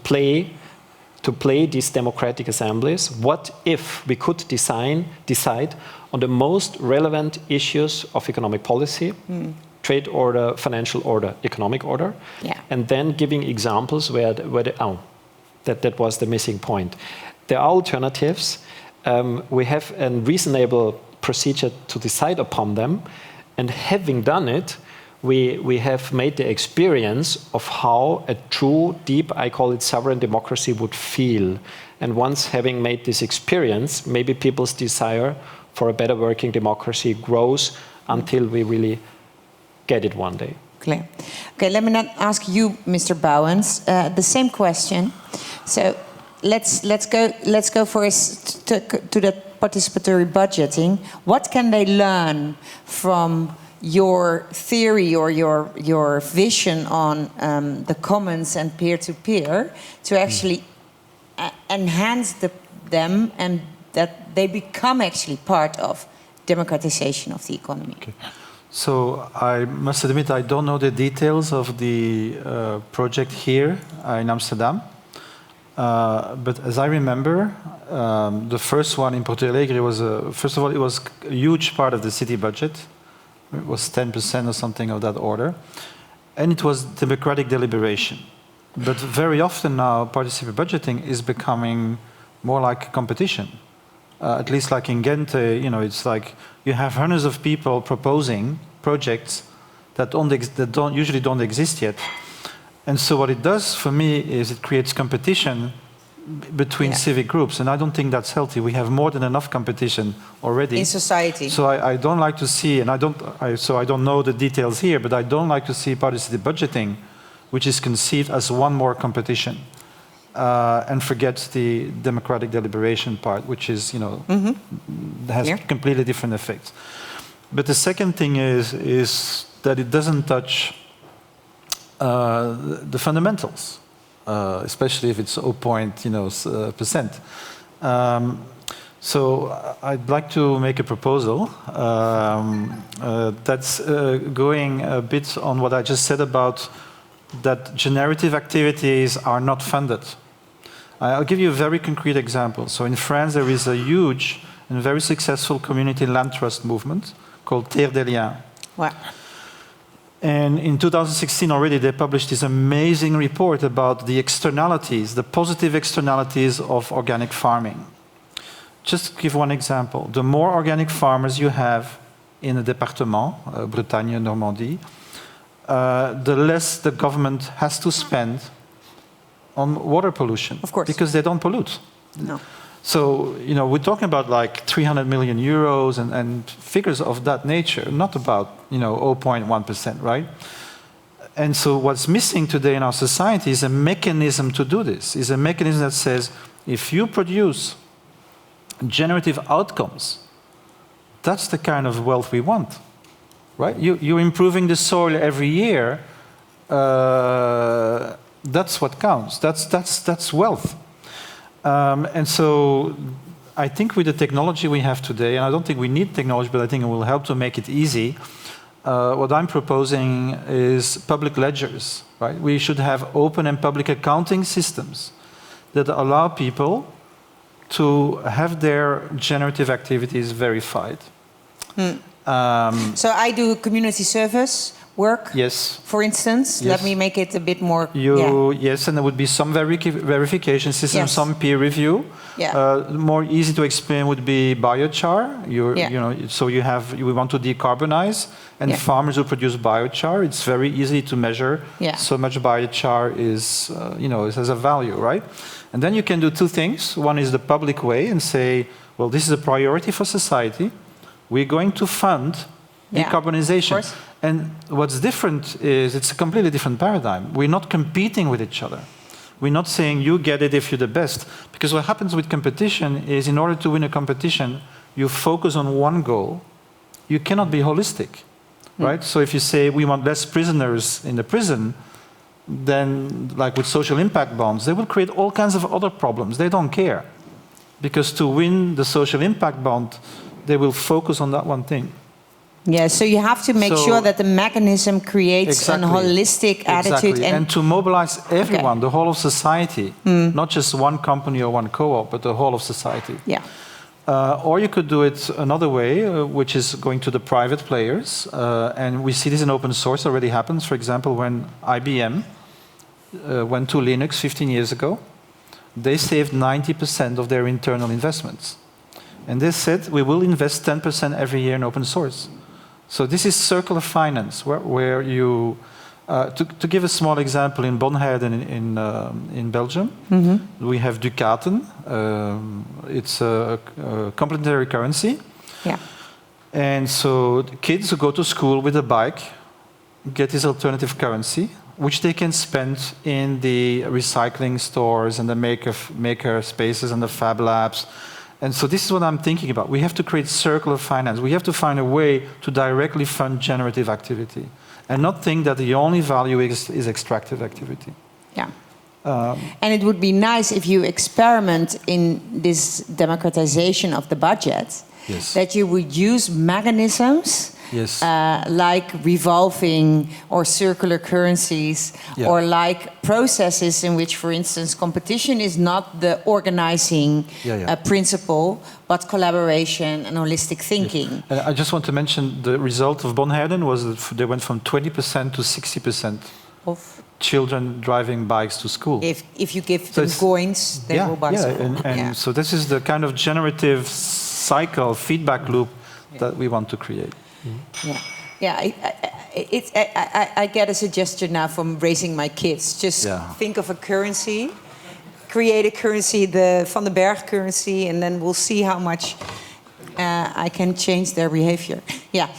play these democratic assemblies. What if we could decide on the most relevant issues of economic policy, trade order, financial order, economic order, and then giving examples where that was the missing point. There are alternatives. We have a reasonable procedure to decide upon them. And having done it, we have made the experience of how a true, deep, I call it sovereign democracy would feel. And once having made this experience, maybe people's desire for a better working democracy grows until we really get it one day. Clear. Okay, let me now ask you, Mr. Bauwens, the same question. So let's go first to the participatory budgeting. What can they learn from your theory or your vision on the commons and peer-to-peer to actually enhance them, and that they become actually part of democratization of the economy? Okay. So I must admit I don't know the details of the project here in Amsterdam. But as I remember, the first one in Porto Alegre was, first of all, it was a huge part of the city budget. It was 10% or something of that order. And it was democratic deliberation. But very often now, participatory budgeting is becoming more like a competition. At least like in Ghent, it's like you have hundreds of people proposing projects that usually don't exist yet. And so what it does for me is it creates competition between civic groups, and I don't think that's healthy. We have more than enough competition already in society. So I don't like to see, and I don't know the details here, but I don't like to see participatory budgeting, which is conceived as one more competition, and forgets the democratic deliberation part, which is has completely different effects. But the second thing is that it doesn't touch the fundamentals, especially if it's 0.% So I'd like to make a proposal that's going a bit on what I just said about that generative activities are not funded. I'll give you a very concrete example. So in France, there is a huge and very successful community land trust movement called Terre des Liens. Wow. And in 2016 already, they published this amazing report about the externalities, the positive externalities of organic farming. Just to give one example, the more organic farmers you have in a département, Bretagne, Normandy, the less the government has to spend on water pollution. Of course. Because they don't pollute. No. So, we're talking about like 300 million euros and figures of that nature, not about, 0.1%, right? And so what's missing today in our society is a mechanism to do this, is a mechanism that says, if you produce generative outcomes, that's the kind of wealth we want, right? You're improving the soil every year, That's what counts. That's wealth. And so I think with the technology we have today, and I don't think we need technology, but I think it will help to make it easy. What I'm proposing is public ledgers, right? We should have open and public accounting systems that allow people to have their generative activities verified. So I do community service work, yes, for instance. Yes. Let me make it a bit more... Yes, and there would be some verification system, Yes. some peer review. Yeah. More easy to explain would be biochar. So we want to decarbonize, and farmers who produce biochar, it's very easy to measure. Yeah. So much biochar is, it has a value, right? And then you can do two things. One is the public way and say, well, this is a priority for society. We're going to fund decarbonization. Of course. And what's different is it's a completely different paradigm. We're not competing with each other. We're not saying you get it if you're the best. Because what happens with competition is in order to win a competition, you focus on one goal. You cannot be holistic, right? So if you say we want less prisoners in the prison, then like with social impact bonds, they will create all kinds of other problems. They don't care. Because to win the social impact bond, they will focus on that one thing. Yeah, so you have to make sure that the mechanism creates a holistic attitude. And to mobilize everyone, the whole of society, not just one company or one co-op, but the whole of society. Yeah. Or you could do it another way, which is going to the private players. And we see this in open source already happens. For example, when IBM went to Linux 15 years ago, they saved 90% of their internal investments. And they said, we will invest 10% every year in open source. So this is circular finance, where you, to give a small example, in Bonheiden in Belgium, we have ducaten. It's a complementary currency. Yeah. And so the kids who go to school with a bike get this alternative currency, which they can spend in the recycling stores and the maker spaces and the fab labs. And so this is what I'm thinking about. We have to create circular finance. We have to find a way to directly fund generative activity and not think that the only value is extractive activity. Yeah. And it would be nice if you experiment in this democratization of the budget, that you would use mechanisms like revolving or circular currencies, or like processes in which, for instance, competition is not the organizing principle, but collaboration and holistic thinking. I just want to mention the result of Bonheiden was that they went from 20% to 60% of children driving bikes to school. If you give them coins, they will buy school. And so this is the kind of generative cycle, feedback loop that we want to create. I get a suggestion now from raising my kids. Just think of a currency, create a currency, the Van den Berg currency, and then we'll see how much I can change their behavior. Yeah.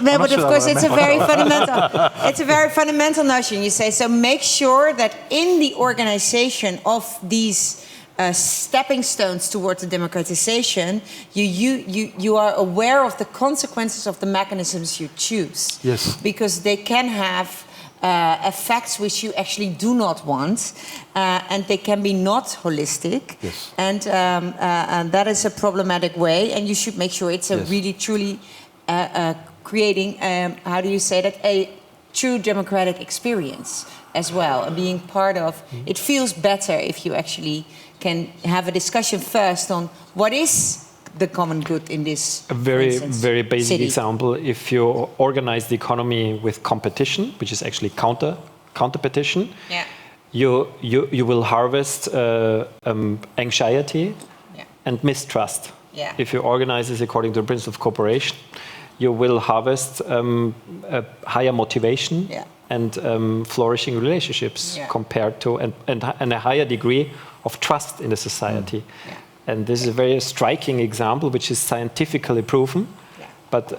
But of course, it's a very fundamental. It's a very fundamental notion. You say so. Make sure that in the organization of these stepping stones towards the democratization, you are aware of the consequences of the mechanisms you choose. Yes. Because they can have effects which you actually do not want, and they can be not holistic. Yes. And that is a problematic way, and you should make sure it's a really, truly creating, how do you say that, a true democratic experience as well, and being part of. It feels better if you actually can have a discussion first on what is the common good in this. A very basic example: if you organize the economy with competition, which is actually counterpetition, you will harvest anxiety and mistrust. Yeah. If you organize this according to the principle of cooperation, you will harvest a higher motivation and flourishing relationships compared to and a higher degree of trust in the society. And this is a very striking example, which is scientifically proven. But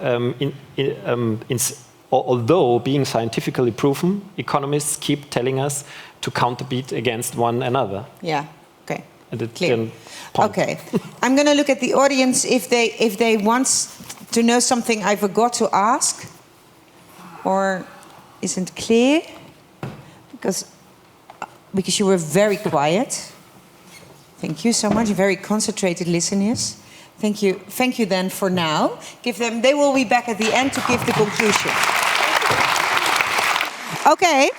although being scientifically proven, economists keep telling us to counterbeat against one another. Yeah. Okay. Clear. Okay. I'm going to look at the audience if they want to know something I forgot to ask or isn't clear. because you were very quiet. Thank you so much. Very concentrated listeners. Thank you. Thank you then for now. Give them. They will be back at the end to give the conclusion. Okay.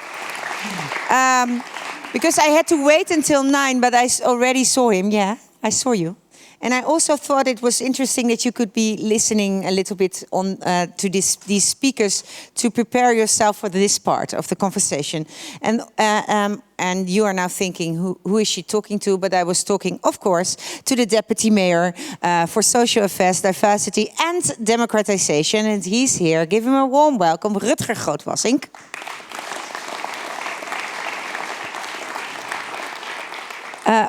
Because I had to wait until 9, but I already saw him. Yeah, I saw you. And I also thought it was interesting that you could be listening a little bit on to these speakers to prepare yourself for this part of the conversation. And you are now thinking, who is she talking to? But I was talking, of course, to the Deputy Mayor for Social Affairs, Diversity and Democratization. And he's here. Give him a warm welcome, Rutger Grootwassink.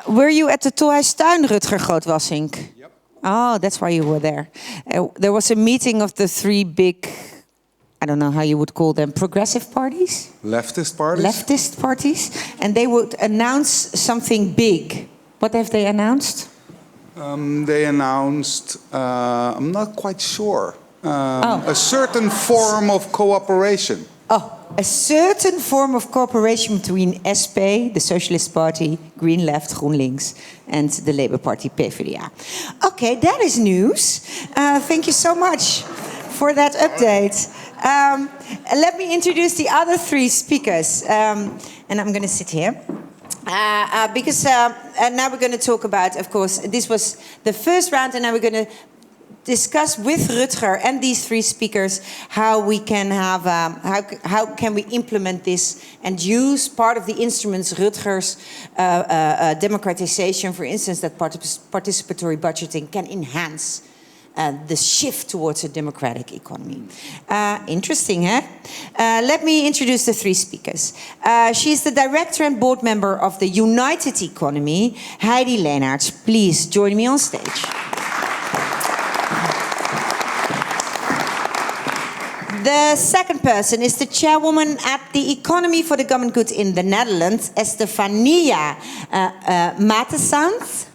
Were you at the Tolhuistuin, Rutger Grootwassink? Yep. Oh, that's why you were there. There was a meeting of the 3 big, I don't know how you would call them, progressive parties? Leftist parties? Leftist parties. And they would announce something big. What have they announced? They announced, I'm not quite sure, a certain form of cooperation. Oh, a certain form of cooperation between SP, the Socialist Party, Green Left, GroenLinks, and the Labour Party, PvdA. Okay, that is news. Thank you so much for that update. Let me introduce the other 3 speakers. And I'm going to sit here. Because now we're going to talk about, of course, this was the first round, and now we're going to discuss with Rutger and these 3 speakers how we can have how can we implement this and use part of the instruments Rutger's democratization, for instance, that participatory budgeting can enhance the shift towards a democratic economy. Interesting, huh? Let me introduce the 3 speakers. She's the director and board member of the United Economy, Heidi Leenaerts. Please join me on stage. The second person is the chairwoman at the Economy for the Common Good in the Netherlands, Estefania Matesant.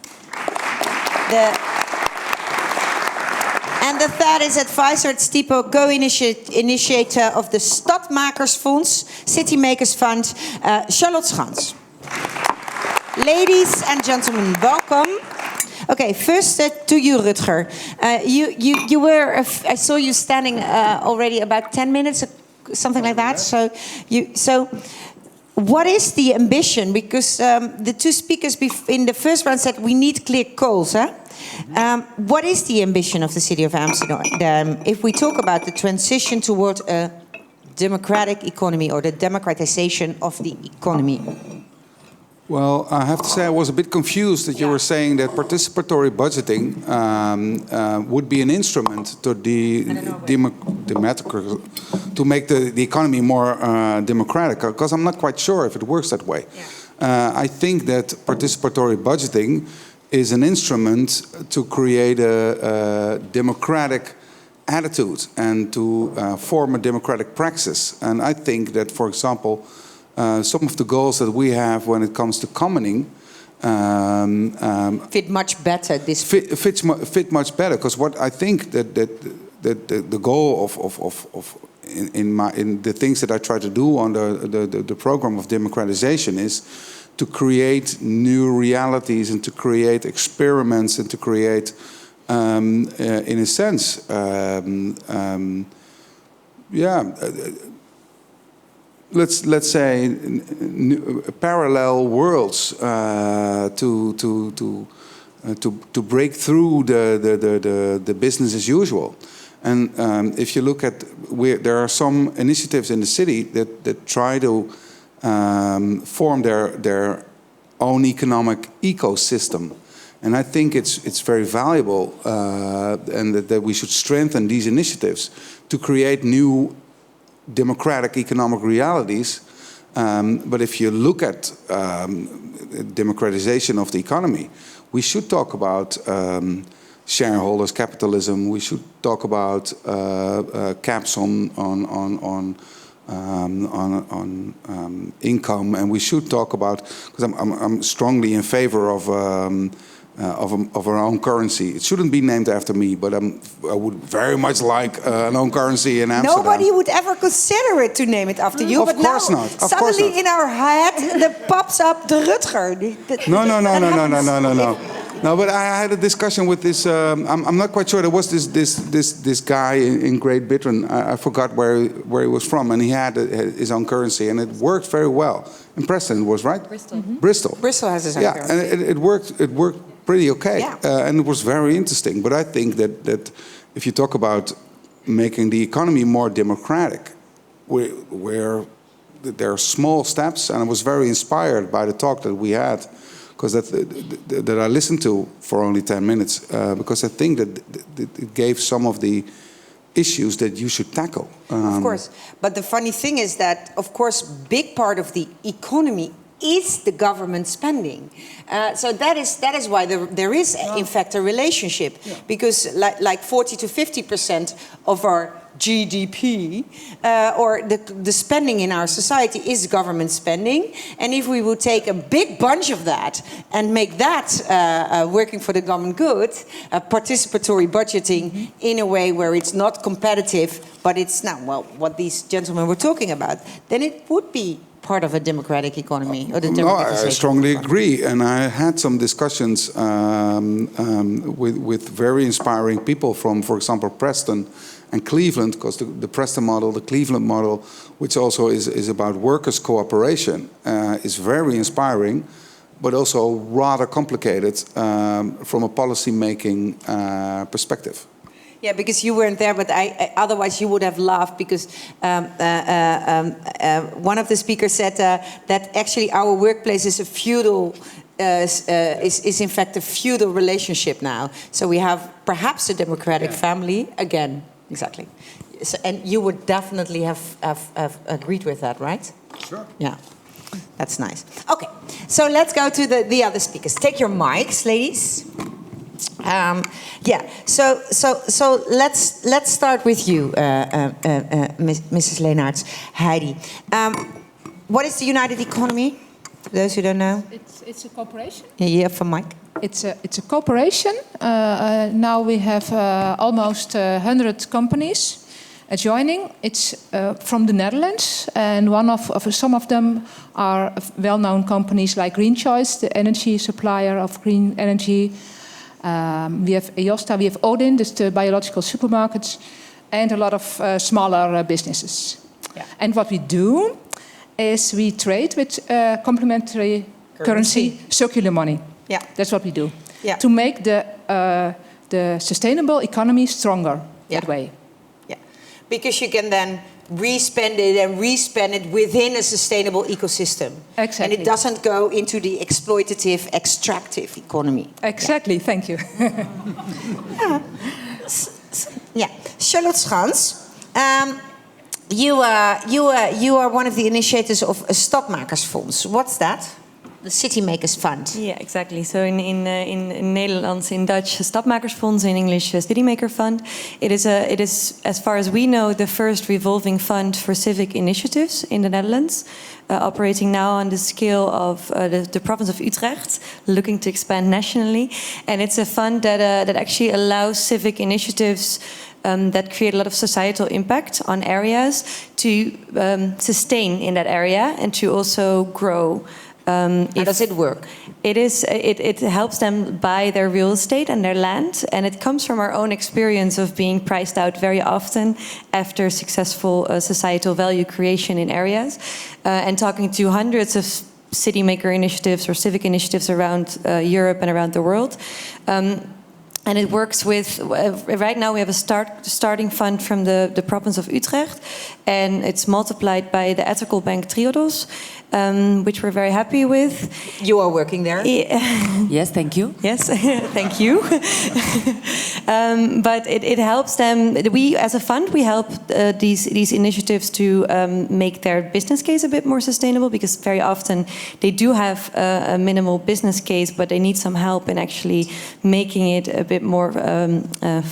And the third is advisor at Stipo, co-initiator of the Stadmakersfonds, City Makers Fund, Charlotte Schans. Ladies and gentlemen, welcome. Okay, first to you, Rutger. You were, I saw you standing already about 10 minutes, something like that. So what is the ambition? Because the 2 speakers in the first round said we need clear goals, huh? What is the ambition of the city of Amsterdam if we talk about the transition toward a democratic economy or the democratization of the economy? Well, I have to say I was a bit confused that you were saying that participatory budgeting would be an instrument to to make the economy more democratic, because I'm not quite sure if it works that way. Yeah. I think that participatory budgeting is an instrument to create a democratic attitude and to form a democratic praxis. And I think that, for example, some of the goals that we have when it comes to commoning fit much better. Fit much better, because what I think that the goal of in the things that I try to do on the program of democratization is to create new realities and to create experiments and to create, in a sense, let's say parallel worlds to break through the business as usual. And if you look at there are some initiatives in the city that try to form their own economic ecosystem, and I think it's very valuable, and that we should strengthen these initiatives to create new democratic economic realities. But if you look at democratization of the economy, we should talk about shareholders capitalism. We should talk about caps on income, and we should talk about, because I'm strongly in favor of of our own currency. It shouldn't be named after me, but I would very much like an own currency in Amsterdam. Nobody would ever consider it to name it after you. Of but course now, not. Of suddenly course not. in our head, there pops up the Rutger. No. No, but I had a discussion with this. I'm not quite sure. There was this guy in Great Britain. I forgot where he was from, and he had his own currency, and it worked very well. In Preston, it was right. Bristol. Mm-hmm. Bristol. Bristol has his own currency. Yeah, and it worked. It worked pretty okay, Yeah. and it was very interesting. But I think that if you talk about making the economy more democratic, where there are small steps, and I was very inspired by the talk that we had. Because that I listened to for only 10 minutes, because I think that it gave some of the issues that you should tackle. Of course, but the funny thing is that, of course, big part of the economy is the government spending. So that is why there is, in fact, a relationship. Yeah. Because like 40 to 50% of our GDP, or the spending in our society is government spending. And if we would take a big bunch of that and make that working for the common good, participatory budgeting in a way where it's not competitive, but it's now, well, what these gentlemen were talking about, then it would be part of a democratic economy or the democratization. No, I strongly agree, and I had some discussions with very inspiring people from, for example, Preston and Cleveland, because the Preston model, the Cleveland model, which also is about workers' cooperation, is very inspiring, but also rather complicated from a policy-making perspective. Yeah, because you weren't there, but otherwise you would have laughed, because one of the speakers said that actually our workplace is a feudal, is in fact a feudal relationship now. So we have perhaps a democratic family again. Exactly. So, and you would definitely have agreed with that, right? Sure. Yeah. That's nice. Okay, so let's go to the other speakers. Take your mics, ladies. Yeah. So let's start with you, Mrs. Leenaerts. Heidi, what is the United Economy? For those who don't know. It's a corporation. Yeah, for Mike. It's a corporation. Now we have almost 100 companies joining. It's from the Netherlands, and some of them are well-known companies like Green Choice, the energy supplier of green energy. We have EOSTA, we have Odin, that's the biological supermarkets, and a lot of smaller businesses. Yeah. And what we do is we trade with complementary currency, circular money. Yeah, that's what we do. Yeah. To make the sustainable economy stronger that way. Yeah, because you can then respend it within a sustainable ecosystem. Exactly. And it doesn't go into the exploitative, extractive economy. Exactly. Yeah. Thank you. Yeah, Charlotte Schans. You are one of the initiators of a Stadmakersfonds. What's that? The City Makers Fund. Yeah, exactly. So in Netherlands, in Dutch, Stadmakersfonds, in English, City Maker Fund. It is, as far as we know, the first revolving fund for civic initiatives in the Netherlands, operating now on the scale of the province of Utrecht, looking to expand nationally. And it's a fund that actually allows civic initiatives that create a lot of societal impact on areas to sustain in that area and to also grow. How does it work? It helps them buy their real estate and their land, and it comes from our own experience of being priced out very often after successful societal value creation in areas, and talking to hundreds of city maker initiatives or civic initiatives around Europe and around the world. And it works with, right now we have a starting fund from the province of Utrecht, and it's multiplied by the ethical bank Triodos, which we're very happy with. You are working there? Yes, thank you. Yes, thank you. But it helps them. We, as a fund, we help these initiatives to make their business case a bit more sustainable, because very often they do have a minimal business case, but they need some help in actually making it a bit more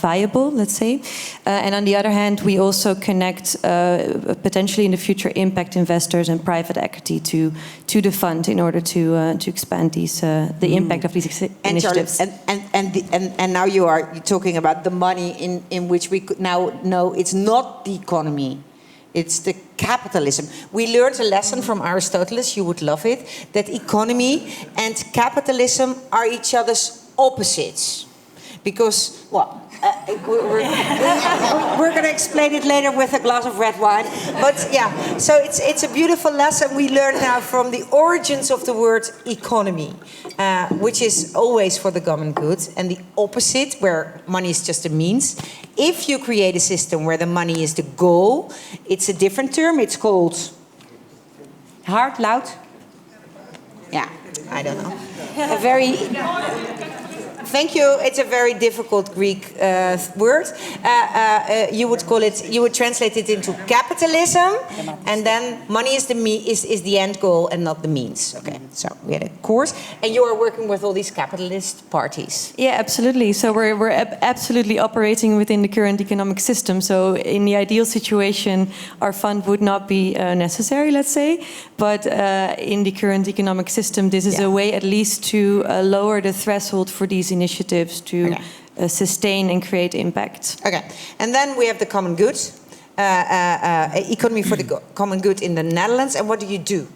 viable, let's say. And on the other hand, we also connect potentially in the future impact investors and private equity to the fund in order to expand the impact of these initiatives. And now you're talking about the money in which we could now know it's not the economy. It's the capitalism. We learned a lesson from Aristotle, you would love it, that economy and capitalism are each other's opposites. Because, well, we're going to explain it later with a glass of red wine. But yeah, so it's a beautiful lesson we learned now from the origins of the word economy, which is always for the common good, and the opposite, where money is just a means. If you create a system where the money is the goal, it's a different term. It's called hard, loud. Yeah, I don't know. A very. Thank you. It's a very difficult Greek word. You would call it. You would translate it into capitalism, and then money is the end goal and not the means. Okay. So we had a course, and you are working with all these capitalist parties. Yeah, absolutely. So we're absolutely operating within the current economic system. So in the ideal situation, our fund would not be necessary, let's say. But in the current economic system, this is a way at least to lower the threshold for these initiatives to sustain and create impact. Okay, and then we have the common good, economy for the common good in the Netherlands. And what do you do?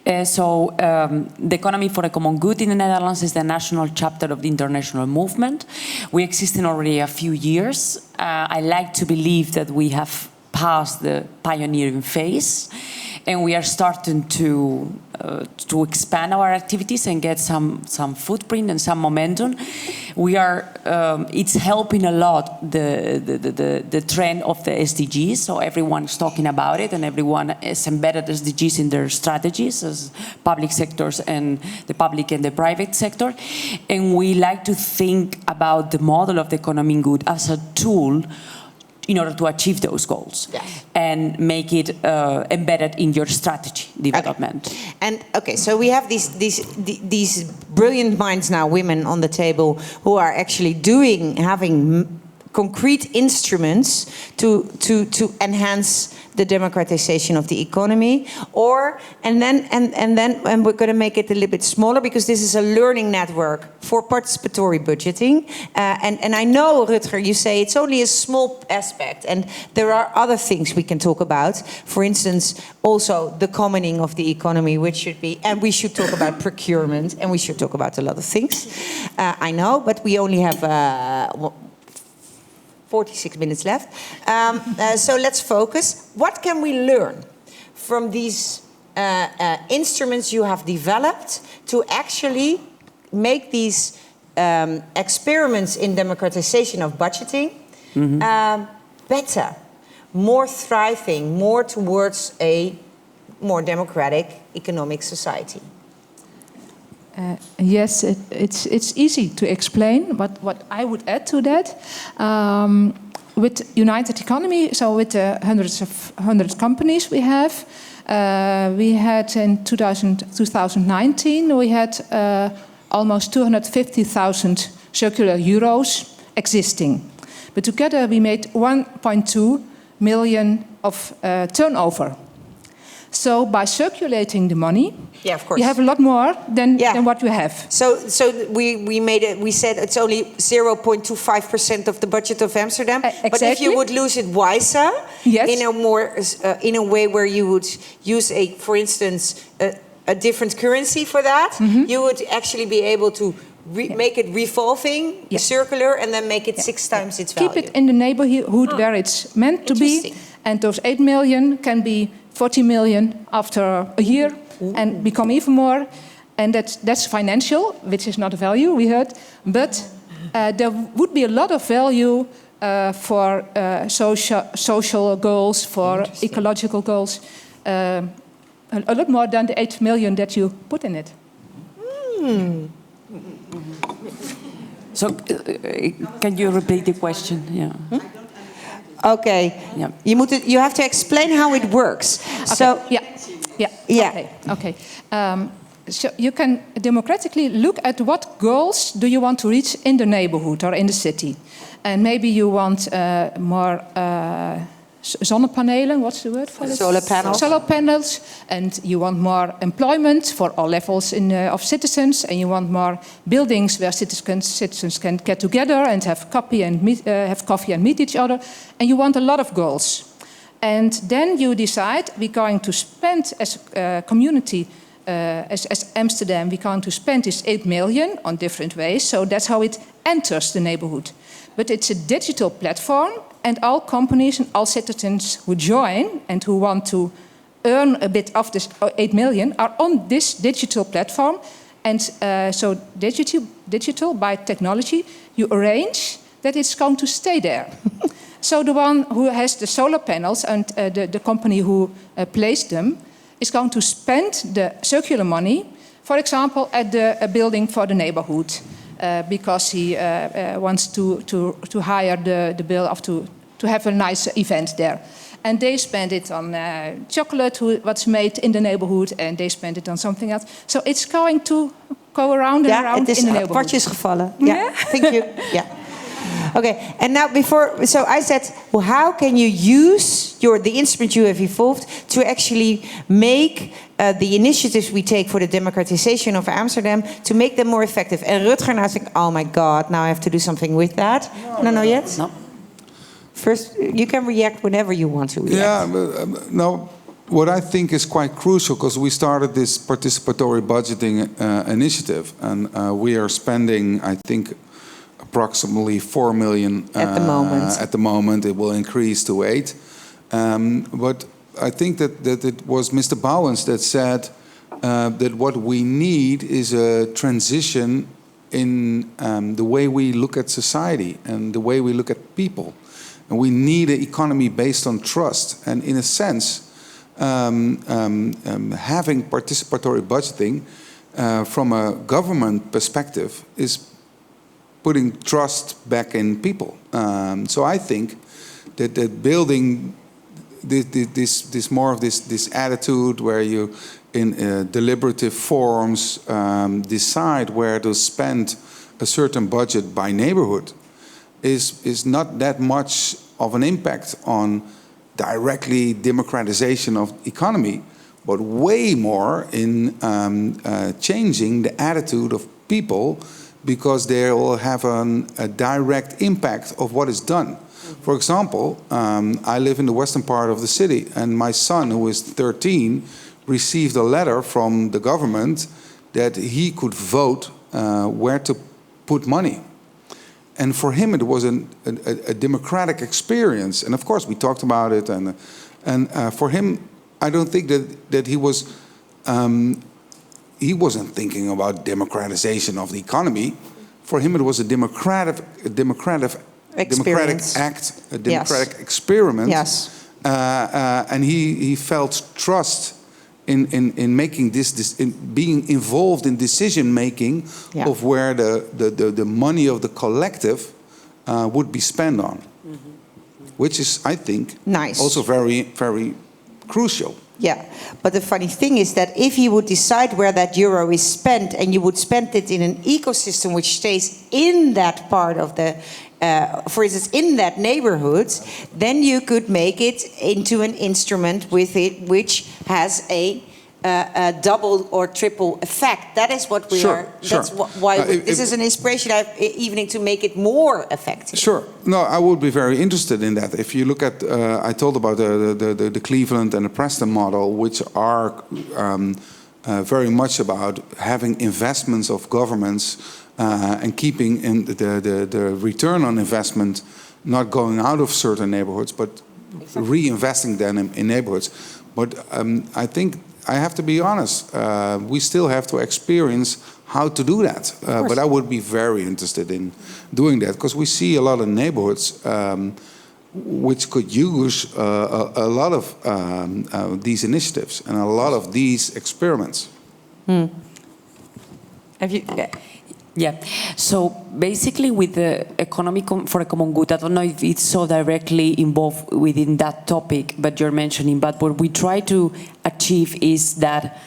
The Economy for the Common Good in the Netherlands is the national chapter of the international movement. We exist in already a few years. I like to believe that we have passed the pioneering phase, and we are starting to expand our activities and get some footprint and some momentum. We are it's helping a lot the trend of the SDGs. So everyone is talking about it, and everyone has embedded SDGs in their strategies as public sectors and the public and the private sector. And we like to think about the model of the economy good as a tool in order to achieve those goals, and make it embedded in your strategy development. Okay. And okay, so we have these brilliant minds now, women on the table, who are actually having concrete instruments to enhance the democratization of the economy, and we're going to make it a little bit smaller because this is a learning network for participatory budgeting. And I know, Rutger, you say it's only a small aspect, and there are other things we can talk about. For instance, also the commoning of the economy, which should be, and we should talk about procurement, and we should talk about a lot of things. I know, but we only have 46 minutes left. So let's focus. What can we learn from these instruments you have developed to actually make these experiments in democratization of budgeting better, more thriving, more towards a more democratic economic society? Yes, it's easy to explain, but what I would add to that, with United Economy, so with the hundreds companies we had in 2019, we had almost 250,000 circular euros existing. But together we made 1.2 million of turnover. So by circulating the money, of course, you have a lot more than what you have. So we made it. We said it's only 0.25% of the budget of Amsterdam. Exactly. But if you would lose it wiser, in a way where you would use for instance, a different currency for that, you would actually be able to make it revolving, circular, and then make it 6 times its value. Keep it in the neighborhood where it's meant to be, and those 8 million can be 40 million after a year and become even more. And that's financial, which is not a value, we heard. But there would be a lot of value for social goals, for ecological goals. A lot more than the 8 million that you put in it. So, can you repeat the question? Yeah. Okay. Yeah. You have to explain how it works. Okay. So Okay. so you can democratically look at what goals do you want to reach in the neighborhood or in the city. And maybe you want more zonnepanelen, what's the word for it? Solar panels. Solar panels, and you want more employment for all levels of citizens, and you want more buildings where citizens can get together and have coffee and meet each other, and you want a lot of goals. And then you decide we're going to spend as a community, as Amsterdam, we're going to spend this 8 million on different ways, so that's how it enters the neighborhood. But it's a digital platform, and all companies and all citizens who join and who want to earn a bit of this 8 million are on this digital platform. And so digital by technology, you arrange that it's going to stay there. So the one who has the solar panels and the company who placed them is going to spend the circular money, for example, at the building for the neighborhood. Because he wants to hire the bill of to have a nice event there. And they spend it on chocolate, what's made in the neighborhood, and they spend it on something else. So it's going to go around and around in the neighborhood. Kwartje is gevallen. Yeah, thank you. Yeah. Okay, and now so I said, well, how can you use the instrument you have evolved to actually make the initiatives we take for the democratization of Amsterdam, to make them more effective? And Rutger now thinks, oh my God, now I have to do something with that. No, yet? No. First, you can react whenever you want to react. Yeah, no. What I think is quite crucial, because we started this participatory budgeting initiative, and we are spending, I think, approximately 4 million at the moment. At the moment, it will increase to 8. But I think that it was Mr. Bauwens that said that what we need is a transition in the way we look at society and the way we look at people. And we need an economy based on trust. And in a sense, having participatory budgeting from a government perspective is putting trust back in people. So I think that building this more of this attitude where you, in deliberative forums, decide where to spend a certain budget by neighborhood is not that much of an impact on directly democratization of economy, but way more in changing the attitude of people, because they will have a direct impact of what is done. For example, I live in the western part of the city, and my son, who is 13, received a letter from the government that he could vote where to put money. And for him, it was a democratic experience. And of course, we talked about it. And for him, I don't think that he was... he wasn't thinking about democratization of the economy. For him, it was a democratic act, a democratic experiment. Yes. And he felt trust in making in being involved in decision making of where the money of the collective would be spent on, which is, I think, also very, very crucial. Yeah, but the funny thing is that if you would decide where that euro is spent, and you would spend it in an ecosystem which stays in that part of the, for instance, in that neighborhood, then you could make it into an instrument with it which has a double or triple effect. That is what we are. That's why this is an inspiration evening to make it more effective. Sure. No, I would be very interested in that. If you look at, I told about the Cleveland and the Preston model, which are very much about having investments of governments and keeping in the return on investment not going out of certain neighborhoods, but reinvesting them in neighborhoods. But I think I have to be honest, we still have to experience how to do that. But I would be very interested in doing that, because we see a lot of neighborhoods which could use a lot of these initiatives and a lot of these experiments. Have you? Yeah, so basically with the economy for a common good, I don't know if it's so directly involved within that topic, but you're mentioning, but what we try to achieve is that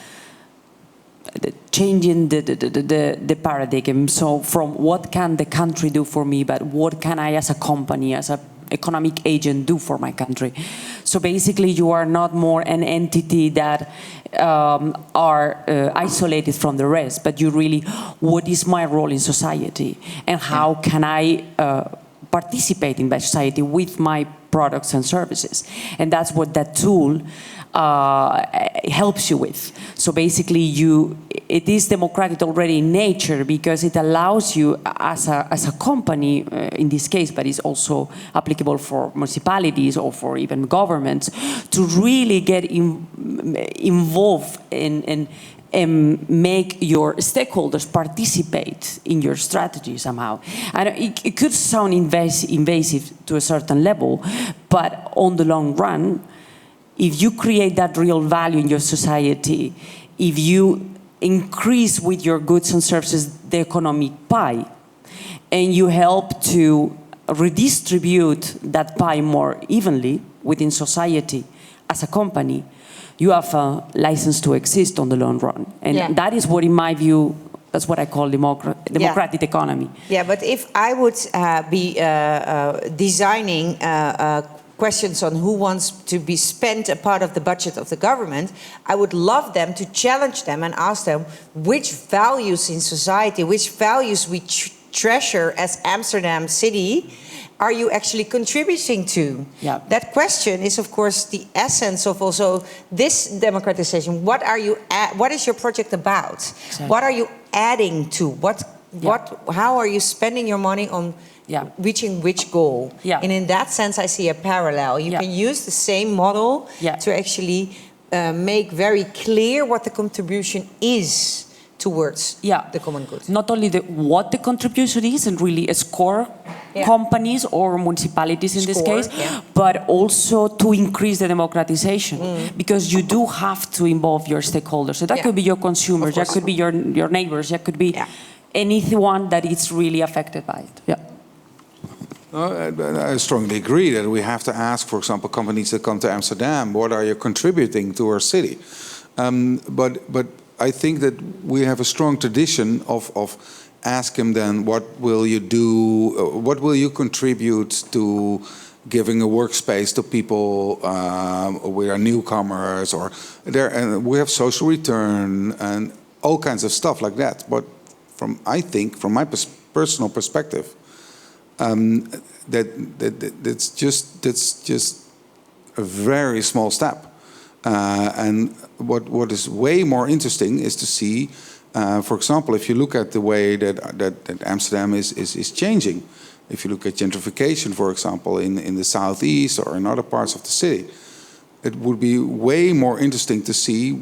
changing the paradigm. So from what can the country do for me, but what can I as a company, as an economic agent do for my country? So basically you are not more an entity that are isolated from the rest, but you really, what is my role in society? And how can I participate in that society with my products and services? And that's what that tool helps you with. So basically it is democratic already in nature because it allows you as a company, in this case, but it's also applicable for municipalities or for even governments, to really get involved and make your stakeholders participate in your strategy somehow. And it could sound invasive to a certain level, but on the long run, if you create that real value in your society, if you increase with your goods and services the economic pie, and you help to redistribute that pie more evenly within society as a company, you have a license to exist on the long run. And that is what, in my view, that's what I call democratic economy. Yeah, but if I would be designing questions on who wants to be spent a part of the budget of the government, I would love them to challenge them and ask them which values in society, which values we treasure as Amsterdam city, are you actually contributing to? Yeah. That question is, of course, the essence of also this democratization. What is your project about? Exactly. What are you adding to? How are you spending your money on reaching which goal? Yeah. And in that sense, I see a parallel. You can use the same model to actually make very clear what the contribution is towards the common good. Not only what the contribution is and really score companies or municipalities in this case, but also to increase the democratization, because you do have to involve your stakeholders. So that could be your consumers, that could be your neighbors, that could be anyone that is really affected by it. Yeah. I strongly agree that we have to ask, for example, companies that come to Amsterdam, what are you contributing to our city? But I think that we have a strong tradition of asking them, what will you do, what will you contribute to giving a workspace to people we are newcomers, or and we have social return and all kinds of stuff like that. But I think from my personal perspective, that's just a very small step. And what is way more interesting is to see, for example, if you look at the way that Amsterdam is changing, if you look at gentrification, for example, in the southeast or in other parts of the city, it would be way more interesting to see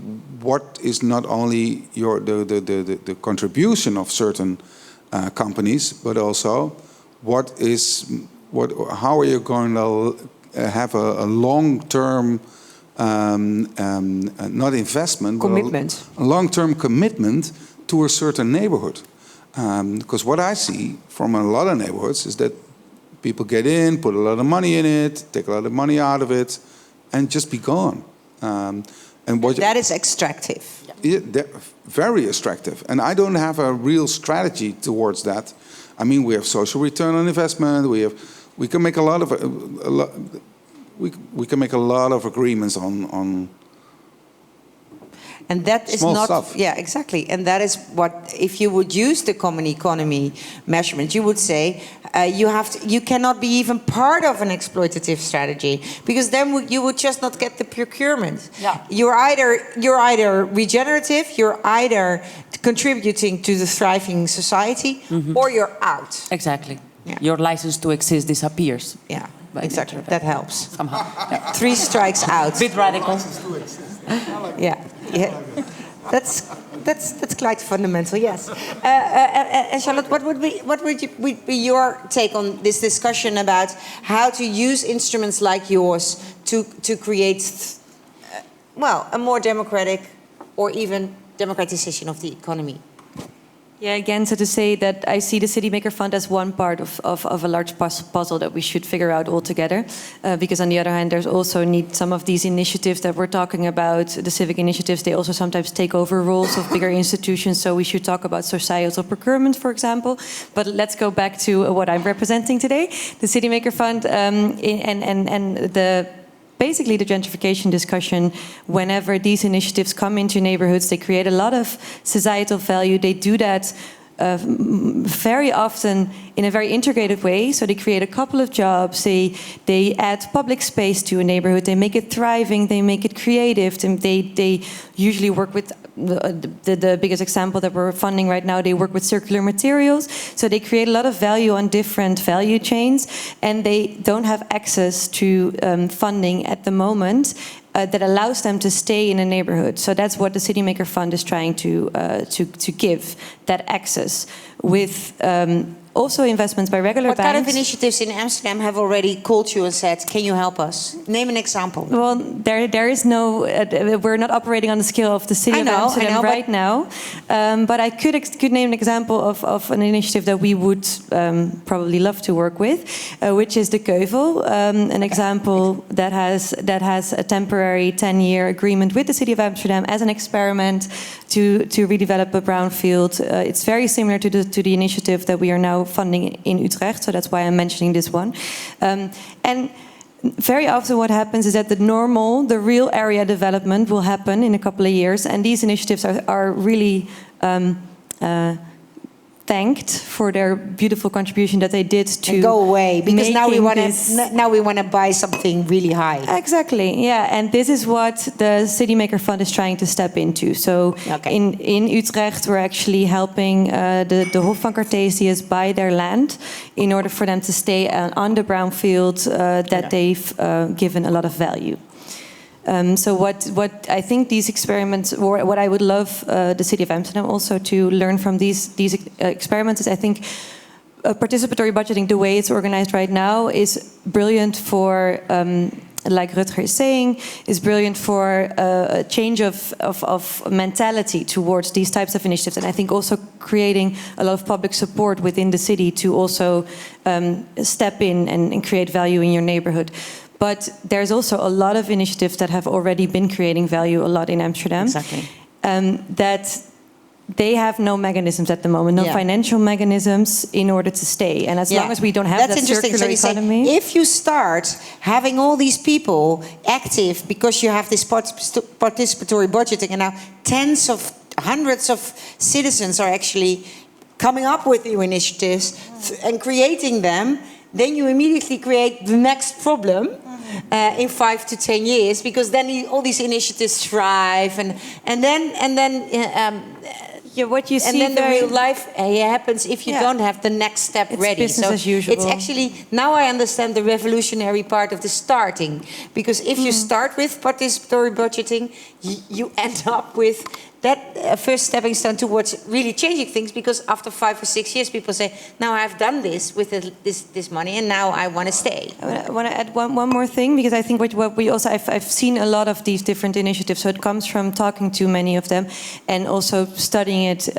what is not only the contribution of certain companies, but also how are you going to have a long-term not investment, commitment, but a long-term commitment to a certain neighborhood. Because what I see from a lot of neighborhoods is that people get in, put a lot of money in it, take a lot of money out of it, and just be gone. And that is extractive. Yeah, very extractive. And I don't have a real strategy towards that. I mean, we have social return on investment. We can make a lot of we can make a lot of agreements on and that is small not stuff. Yeah, exactly. And that is what, if you would use the common economy measurement, you would say you cannot be even part of an exploitative strategy, because then you would just not get the procurement. Yeah. You're either regenerative, you're either contributing to the thriving society, or you're out. Exactly. Yeah. Your license to exist disappears. Yeah, exactly. That helps. Somehow. Yeah. 3 strikes out. Bit radical. Yeah. That's quite fundamental. Yes. And Charlotte, what would be your take on this discussion about how to use instruments like yours to create, a more democratic or even democratization of the economy? Yeah, again, so to say that I see the City Maker Fund as one part of a large puzzle that we should figure out all together. Because on the other hand, there's also need some of these initiatives that we're talking about, the civic initiatives, they also sometimes take over roles of bigger institutions. So we should talk about societal procurement, for example. But let's go back to what I'm representing today, the City Maker Fund, basically the gentrification discussion. Whenever these initiatives come into neighborhoods, they create a lot of societal value. They do that very often in a very integrated way. So they create a couple of jobs, they add public space to a neighborhood, they make it thriving, they make it creative, and they usually work with the biggest example that we're funding right now, they work with circular materials. So they create a lot of value on different value chains, and they don't have access to funding at the moment that allows them to stay in a neighborhood. So that's what the City Maker Fund is trying to give, that access with also investments by regular What banks. kind of initiatives in Amsterdam have already called you and said, can you help us? Name an example. Well, there is no, we're not operating on the scale of the city of Amsterdam right now. But I could name an example of an initiative that we would probably love to work with, which is the Keuvel, an example that has a temporary 10-year agreement with the city of Amsterdam as an experiment to redevelop a brownfield. It's very similar to the initiative that we are now funding in Utrecht, so that's why I'm mentioning this one. And very often what happens is that the real area development will happen in a couple of years, and these initiatives are really thanked for their beautiful contribution that they did to go away, because now we want to buy something really high. Exactly, yeah, and this is what the City Maker Fund is trying to step into. So in Utrecht, we're actually helping the Hof van Cartesius buy their land in order for them to stay on the brownfield that they've given a lot of value. So what I think these experiments, or what I would love the City of Amsterdam also to learn from these experiments is, I think participatory budgeting, the way it's organized right now, is brilliant for, like Rutger is saying, is brilliant for a change of mentality towards these types of initiatives. And I think also creating a lot of public support within the city to also step in and create value in your neighborhood. But there's also a lot of initiatives that have already been creating value a lot in Amsterdam. Exactly. That they have no mechanisms at the moment, no financial mechanisms in order to stay. And as long as we don't have that circular economy... Say, if you start having all these people active because you have this participatory budgeting, and now hundreds of citizens are actually coming up with new initiatives and creating them, then you immediately create the next problem in 5 to 10 years, because then all these initiatives thrive, and then what you see, and then the real life happens if you don't have the next step ready. Business as usual. It's actually, now I understand the revolutionary part of the starting, because if you start with participatory budgeting, you end up with that first stepping stone towards really changing things, because after 5 or 6 years, people say, now I've done this with this money, and now I want to stay. I want to add one more thing, because I think what we also, I've seen a lot of these different initiatives, so it comes from talking to many of them and also studying it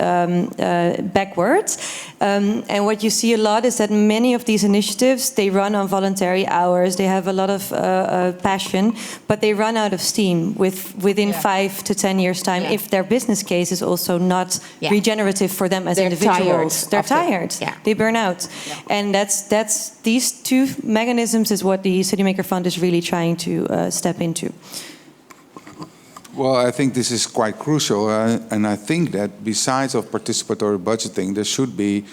backwards. And what you see a lot is that many of these initiatives, they run on voluntary hours, they have a lot of passion, but they run out of steam within 5 to 10 years' time if their business case is also not regenerative for them as individuals. They're tired. They burn out. And that's these two mechanisms is what the City Maker Fund is really trying to step into. Well, I think this is quite crucial, and I think that besides of participatory budgeting, there should be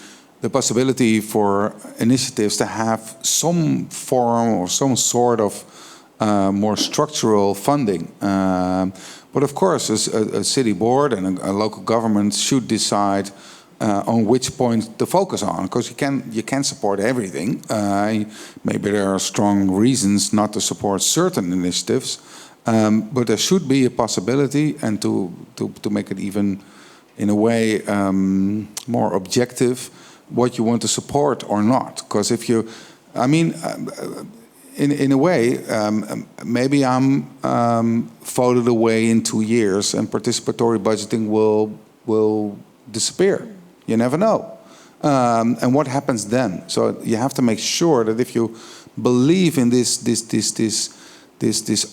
the possibility for initiatives to have some form or some sort of more structural funding. But of course, a city board and a local government should decide on which point to focus on, because you can't support everything. Maybe there are strong reasons not to support certain initiatives, but there should be a possibility, and to make it even in a way more objective, what you want to support or not. Because if you, I mean. In a way, maybe I'm voted away in 2 years, and participatory budgeting will disappear. You never know. And what happens then? So you have to make sure that if you believe in this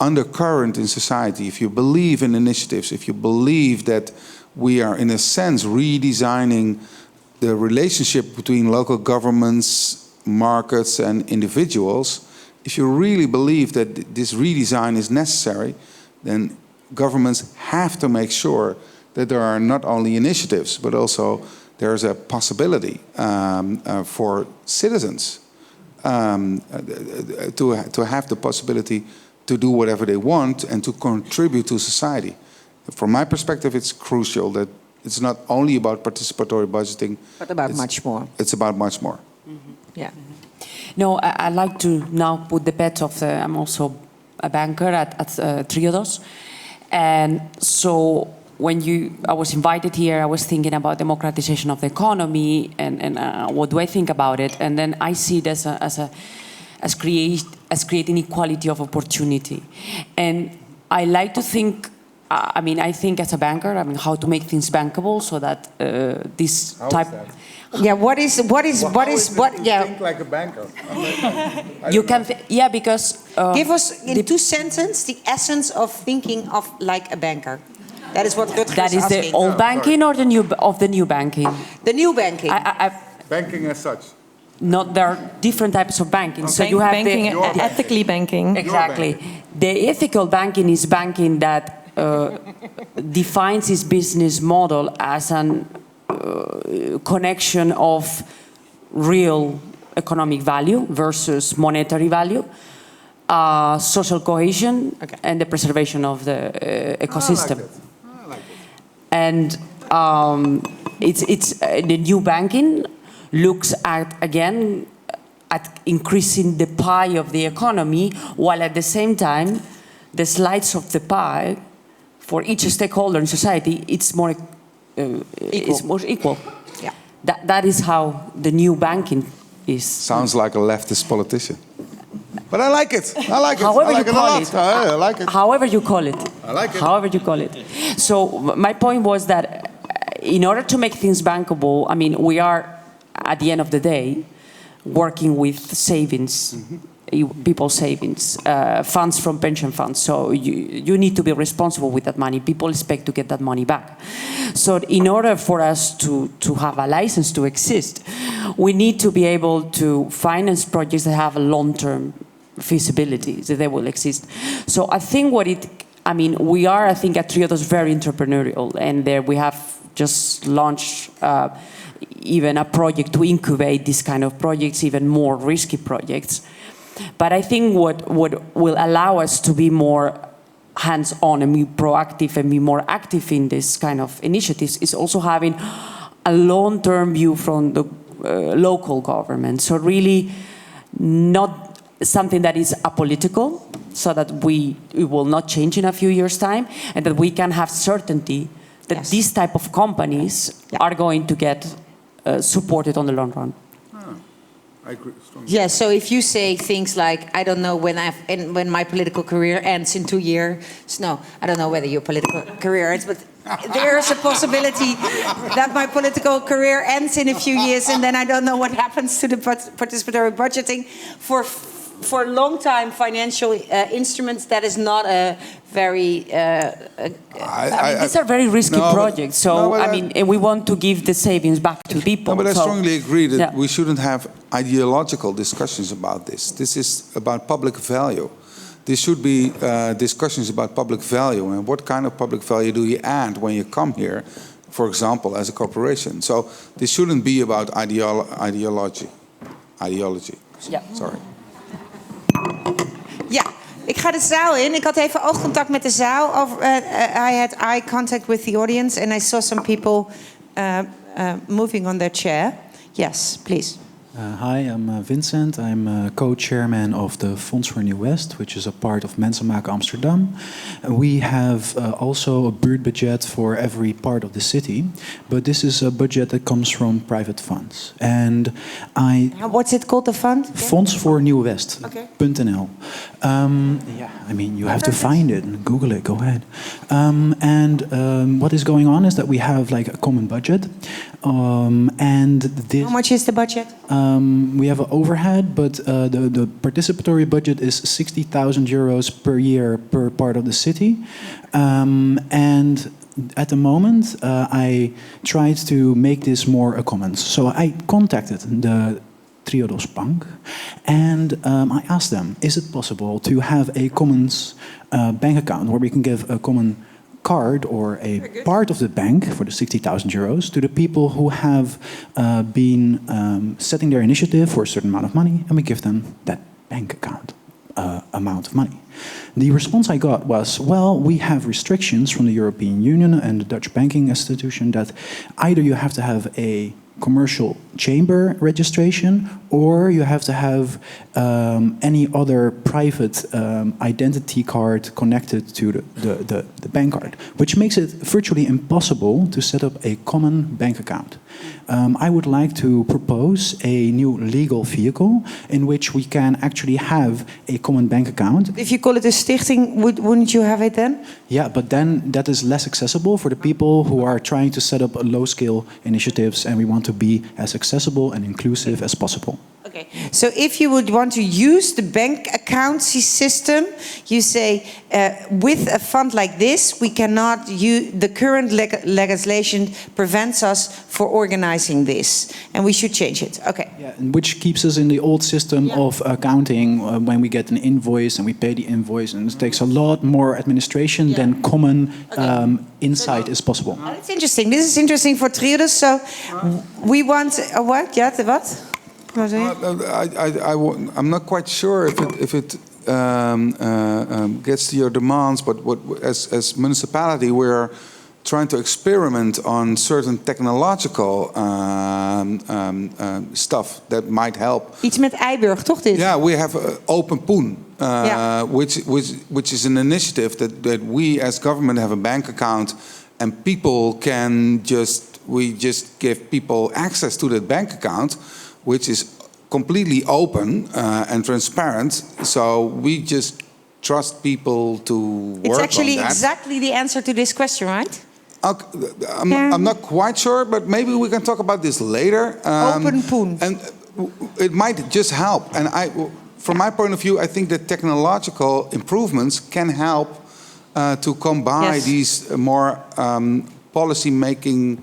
undercurrent in society, if you believe in initiatives, if you believe that we are in a sense redesigning the relationship between local governments, markets and individuals, if you really believe that this redesign is necessary, then governments have to make sure that there are not only initiatives, but also there's a possibility for citizens to have the possibility to do whatever they want and to contribute to society. From my perspective, it's crucial that it's not only about participatory budgeting, but about much more. It's about much more. Mm-hmm. Yeah. No, I like to now put the bet of I'm also a banker at Triodos. And so when I was invited here, I was thinking about democratization of the economy and what do I think about it? And then I see it as creating equality of opportunity. And I like to think, I think as a banker, how to make things bankable so that this type. Yeah, what is yeah. Think like a banker. You can, because give us in 2 sentences the essence of thinking of like a banker. That is what Rutger is asking. That is the old banking or the new banking? The new banking. Banking as such. Not, there are different types of banking. So you have banking, ethically banking. Exactly. The ethical banking is banking that defines its business model as an connection of real economic value versus monetary value, social cohesion, and the preservation of the ecosystem. I like it. And it's the new banking looks at increasing the pie of the economy, while at the same time the slice of the pie for each stakeholder in society it's more equal. Yeah. That is how the new banking is. Sounds like a leftist politician. But I like it. I like it. However I like you it call a lot. it. I like it. However you call it. I like it. However you call it. So my point was that in order to make things bankable, we are, at the end of the day, working with savings, people's savings, funds from pension funds. So you need to be responsible with that money. People expect to get that money back. So in order for us to have a license to exist, we need to be able to finance projects that have a long-term feasibility, that they will exist. So I think we are, at Triodos very entrepreneurial, and there we have just launched even a project to incubate this kind of projects, even more risky projects. But I think what will allow us to be more hands-on and be proactive and be more active in this kind of initiatives is also having a long-term view from the local government. So really not something that is apolitical, so that we will not change in a few years' time, and that we can have certainty that these type of companies are going to get supported on the long run. I agree strongly. Yeah, so if you say things like, I don't know when my political career ends in 2 years, no, I don't know whether your political career ends, but there is a possibility that my political career ends in a few years, and then I don't know what happens to the participatory budgeting. For long-time financial instruments, that is not a very... these are very risky projects, so and we want to give the savings back to people. No, but I strongly agree that we shouldn't have ideological discussions about this. This is about public value. This should be discussions about public value and what kind of public value do you add when you come here, for example, as a corporation. So this shouldn't be about ideology. Yeah. Sorry. Ja, ik ga de zaal in. Ik had even oogcontact met de zaal. I had eye contact with the audience and I saw some people moving on their chair. Yes, please. Hi, I'm Vincent. I'm co-chairman of the Fonds for New West, which is a part of Maak Amsterdam. We have also a budget for every part of the city, but this is a budget that comes from private funds. And What's it called, the fund? Fonds for New West.nl. Yeah, I mean, you have to find it and Google it, go ahead. What is going on is that we have like a common budget. And this, How much is the budget? we have an overhead, but the participatory budget is 60,000 euros per year per part of the city. And at the moment, I tried to make this more a commons. So I contacted the Triodos Bank, and I asked them, is it possible to have a commons bank account where we can give a common card or a part of the bank for the 60,000 euros to the people who have been setting their initiative for a certain amount of money, and we give them that bank account amount of money. The response I got was, well, we have restrictions from the European Union and the Dutch banking institution that either you have to have a commercial chamber registration, or you have to have any other private identity card connected to the bank card, which makes it virtually impossible to set up a common bank account. I would like to propose a new legal vehicle in which we can actually have a common bank account. If you call it a stichting, wouldn't you have it then? Yeah, but then that is less accessible for the people who are trying to set up low-scale initiatives, and we want to be as accessible and inclusive as possible. Okay, so if you would want to use the bank account system, you say with a fund like this, we cannot use the current legislation prevents us for organizing this, and we should change it. Okay. Yeah, which keeps us in the old system of accounting when we get an invoice and we pay the invoice, and it takes a lot more administration than common insight is possible. That's interesting. This is interesting for Triodos. So we want a what? Yeah, the what? I'm not quite sure if it gets to your demands, but as municipality, we're trying to experiment on certain technological stuff that might help. Iets met Eiburg, toch dit? Yeah, we have Open Poen, which is an initiative that we as government have a bank account, and people can we just give people access to that bank account, which is completely open and transparent. So we just trust people to work on that. It's actually exactly the answer to this question, right? I'm not quite sure, but maybe we can talk about this later. Open Poen. And it might just help. And from my point of view, I think that technological improvements can help to come by these more policy-making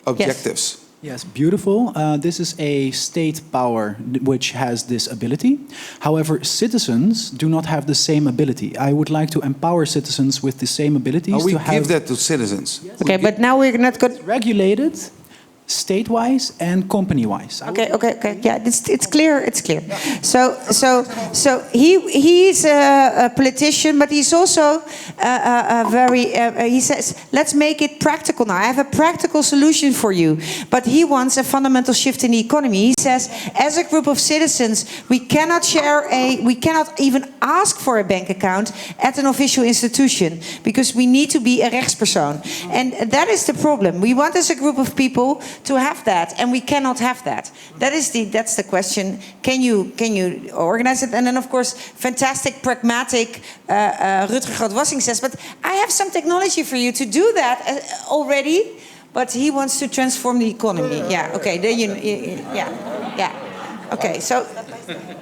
objectives. Yes, beautiful. This is a state power which has this ability. However, citizens do not have the same ability. I would like to empower citizens with the same abilities. We give that to citizens. Yes. Okay, but now we're not going to regulated state-wise and company-wise. Okay. Yeah, it's clear. It's clear. So he's a politician, but he's also very. He says, let's make it practical now. I have a practical solution for you. But he wants a fundamental shift in the economy. He says, as a group of citizens, we cannot even ask for a bank account at an official institution because we need to be a rechtspersoon, and that is the problem. We want, as a group of people, to have that, and we cannot have that. That's the question. Can you organize it? And then, of course, fantastic, pragmatic Rutger Groot-Wassing says, but I have some technology for you to do that already. But he wants to transform the economy. Yeah. Okay. Then yeah. Okay. So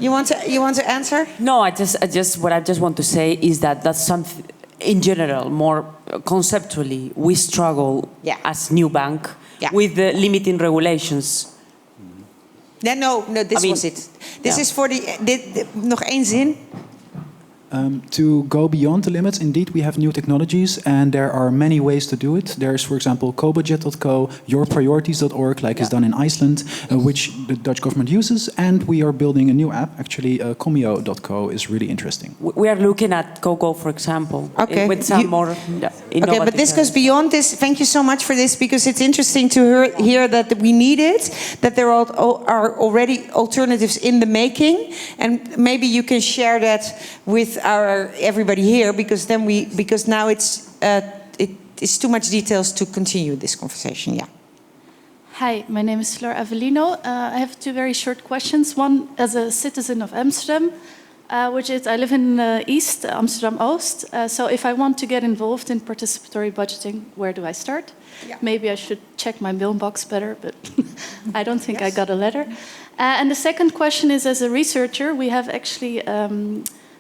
you want to answer? No. What I just want to say is that that's something. In general, more conceptually, we struggle as new bank with the limiting regulations. No, this was it. This is for nog één zin. To go beyond the limits, indeed, we have new technologies, and there are many ways to do it. There's, for example, cobudget.co, yourpriorities.org, like is done in Iceland, which the Dutch government uses, and we are building a new app. Actually, comio.co is really interesting. We are looking at Coco, for example, with some more innovative. Okay, but this goes beyond this. Thank you so much for this, because it's interesting to hear that we need it, that there are already alternatives in the making, and maybe you can share that with everybody here, because now it's too much details to continue this conversation. Yeah. Hi, my name is Fleur Avellino. I have two very short questions. One, as a citizen of Amsterdam, which is I live in East, Amsterdam-Oost. So if I want to get involved in participatory budgeting, where do I start? Yeah. Maybe I should check my mailbox better, but I don't think I got a letter. And the second question is, as a researcher, we have actually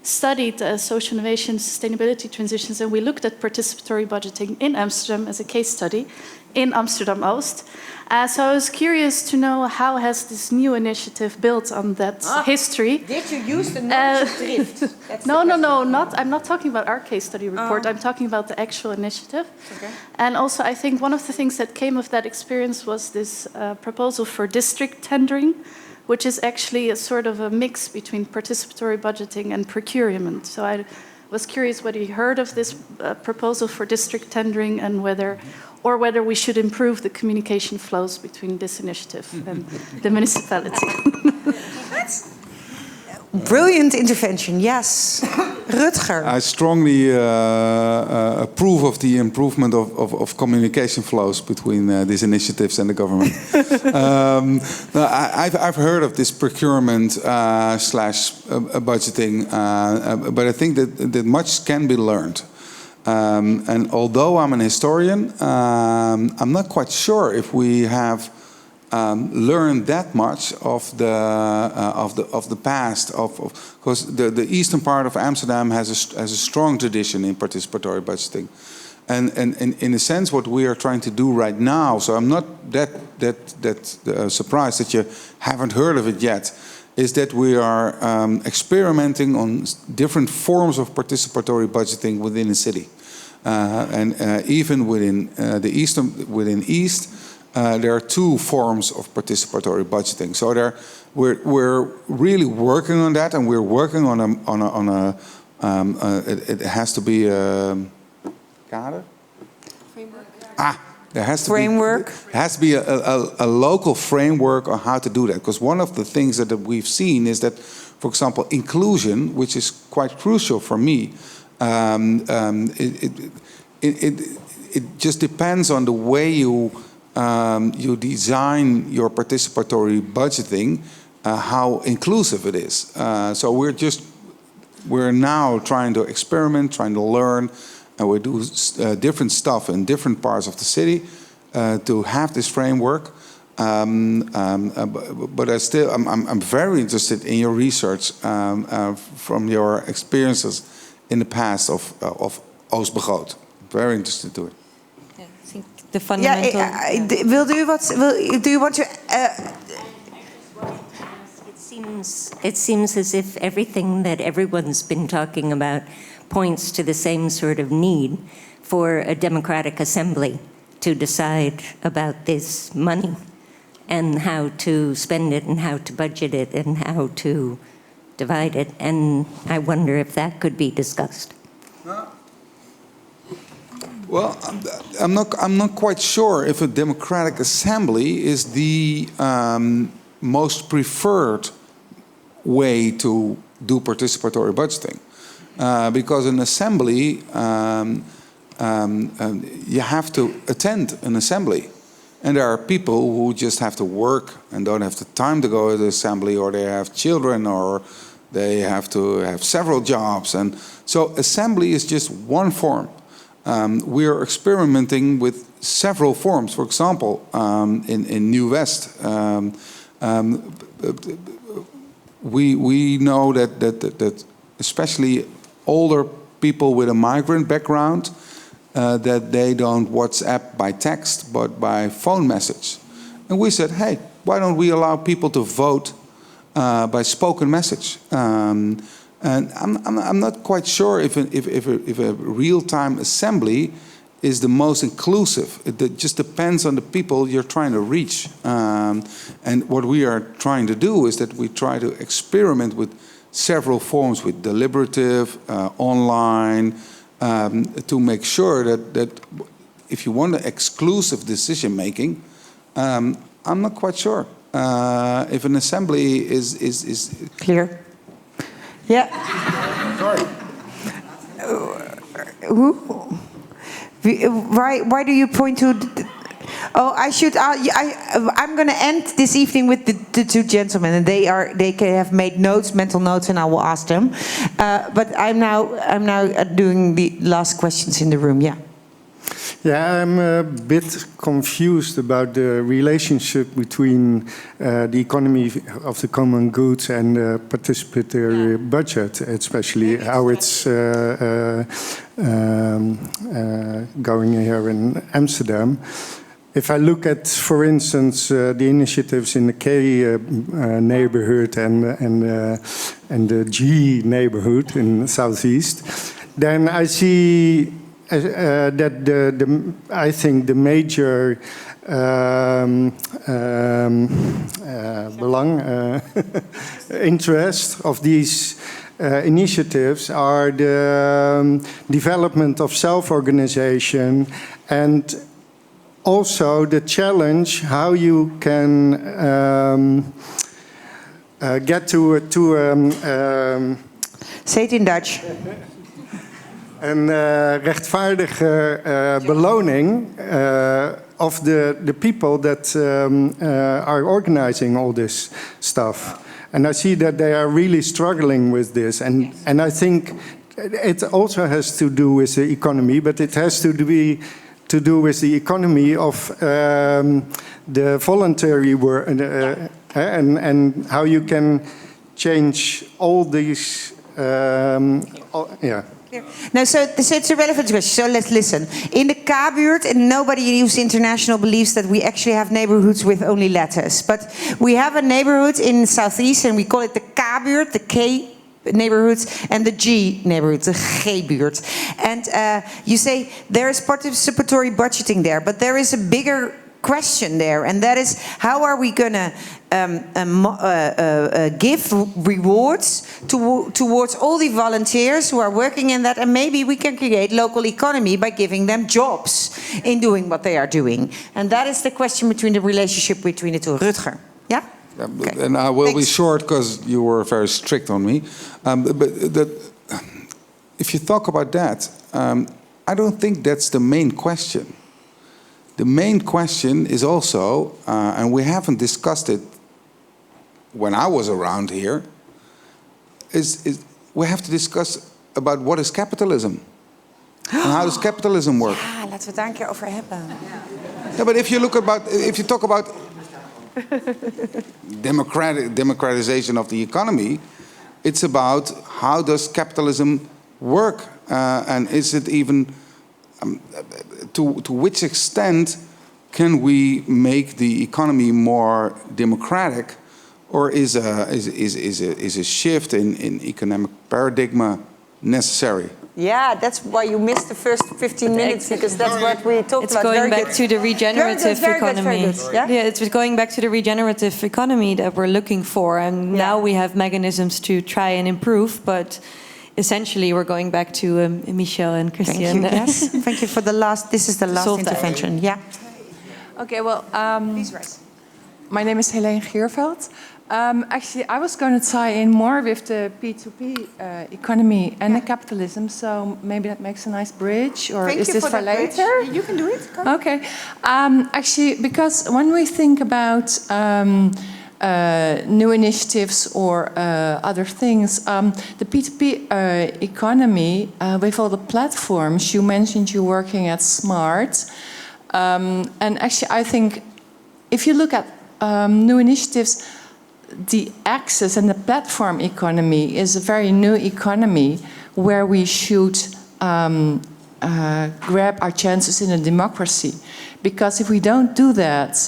studied social innovation, sustainability transitions, and we looked at participatory budgeting in Amsterdam as a case study in Amsterdam-Oost. So I was curious to know, how has this new initiative built on that history? Did you use the notice drift? No, I'm not talking about our case study report. I'm talking about the actual initiative. Okay. And also, I think one of the things that came of that experience was this proposal for district tendering, which is actually a sort of a mix between participatory budgeting and procurement. So I was curious whether you heard of this proposal for district tendering, and whether we should improve the communication flows between this initiative and the municipality. Brilliant intervention, yes. Rutger. I strongly approve of the improvement of communication flows between these initiatives and the government. I've heard of this procurement slash budgeting, but I think that much can be learned. And although I'm an historian, I'm not quite sure if we have learned that much of the past, because the eastern part of Amsterdam has a strong tradition in participatory budgeting, and in a sense, what we are trying to do right now. So I'm not that surprised that you haven't heard of it yet. Is that we are experimenting on different forms of participatory budgeting within the city, and even within within East. There are two forms of participatory budgeting. So we're really working on that, and we're working on a it has to be a kader? Framework. There has to framework. Has to be a local framework on how to do that. Because one of the things that we've seen is that, for example, inclusion, which is quite crucial for me, it just depends on the way you design your participatory budgeting, how inclusive it is. So we're now trying to experiment, trying to learn, and we do different stuff in different parts of the city to have this framework. But I'm very interested in your research from your experiences in the past of Oostbegroot. Very interested to it. The fundamental. Do you want to? It seems as if everything that everyone's been talking about points to the same sort of need for a democratic assembly to decide about this money and how to spend it and how to budget it and how to divide it. And I wonder if that could be discussed. Well, I'm not quite sure if a democratic assembly is the most preferred way to do participatory budgeting, because an assembly you have to attend an assembly, and there are people who just have to work and don't have the time to go to the assembly, or they have children, or they have to have several jobs, and so assembly is just one form. We are experimenting with several forms. For example, in New West, we know that especially older people with a migrant background, that they don't WhatsApp by text but by phone message. And we said, hey, why don't we allow people to vote by spoken message? And I'm not quite sure if a real-time assembly is the most inclusive. It just depends on the people you're trying to reach. And what we are trying to do is that we try to experiment with several forms, with deliberative, online, to make sure that if you want an exclusive decision-making, I'm not quite sure if an assembly is clear. Yeah. Sorry. Why do you point to? Oh, I should. I'm going to end this evening with the two gentlemen, and they have made notes, mental notes, and I will ask them. But I'm now doing the last questions in the room. Yeah. Yeah, I'm a bit confused about the relationship between the economy of the common goods and the participatory budget, especially how it's going here in Amsterdam. If I look at, for instance, the initiatives in the K neighborhood and the G neighborhood in the southeast, then I see that I think the major interest of these initiatives are the development of self-organization and also the challenge how you can get to say it in Dutch. Een rechtvaardige beloning of the people that are organizing all this stuff. And I see that they are really struggling with this. And I think it also has to do with the economy, but it has to do with the economy of the voluntary work and how you can change all these, yeah. No, so it's a relevant question. So let's listen. In the K-buurt, and nobody who's international believes that we actually have neighborhoods with only letters. But we have a neighborhood in Southeast, and we call it the K-buurt, the K neighborhoods, and the G neighborhoods, the G-buurt. And you say there is participatory budgeting there, but there is a bigger question there, and that is how are we going to give rewards towards all the volunteers who are working in that, and maybe we can create local economy by giving them jobs in doing what they are doing. And that is the question between the relationship between the two. Rutger, yeah? Okay. And I will be short because you were very strict on me. But if you talk about that, I don't think that's the main question. The main question is also, and we haven't discussed it when I was around here, is we have to discuss about what is capitalism. And how does capitalism work? Ja, laten we het daar een keer over hebben. Yeah, but if you talk about democratization of the economy, it's about how does capitalism work, and is it even to which extent can we make the economy more democratic, or is a shift in economic paradigm necessary? Yeah, that's why you missed the first 15 minutes, because that's what we talked about. It's going back to the regenerative economy. Yeah, it's going back to the regenerative economy that we're looking for, and now we have mechanisms to try and improve, but essentially we're going back to Michel and Christian. Thank you. Yes, thank you for the last. This is the last intervention. Yeah. Okay. Well, my name is Helene Geerveld. Actually, I was going to tie in more with the P2P economy and the capitalism, so maybe that makes a nice bridge, or is this for later? You can do it. Okay. Actually, because when we think about new initiatives or other things, the P2P economy, with all the platforms, you mentioned you're working at Smart, and actually I think if you look at new initiatives, the access and the platform economy is a very new economy where we should grab our chances in a democracy. Because if we don't do that,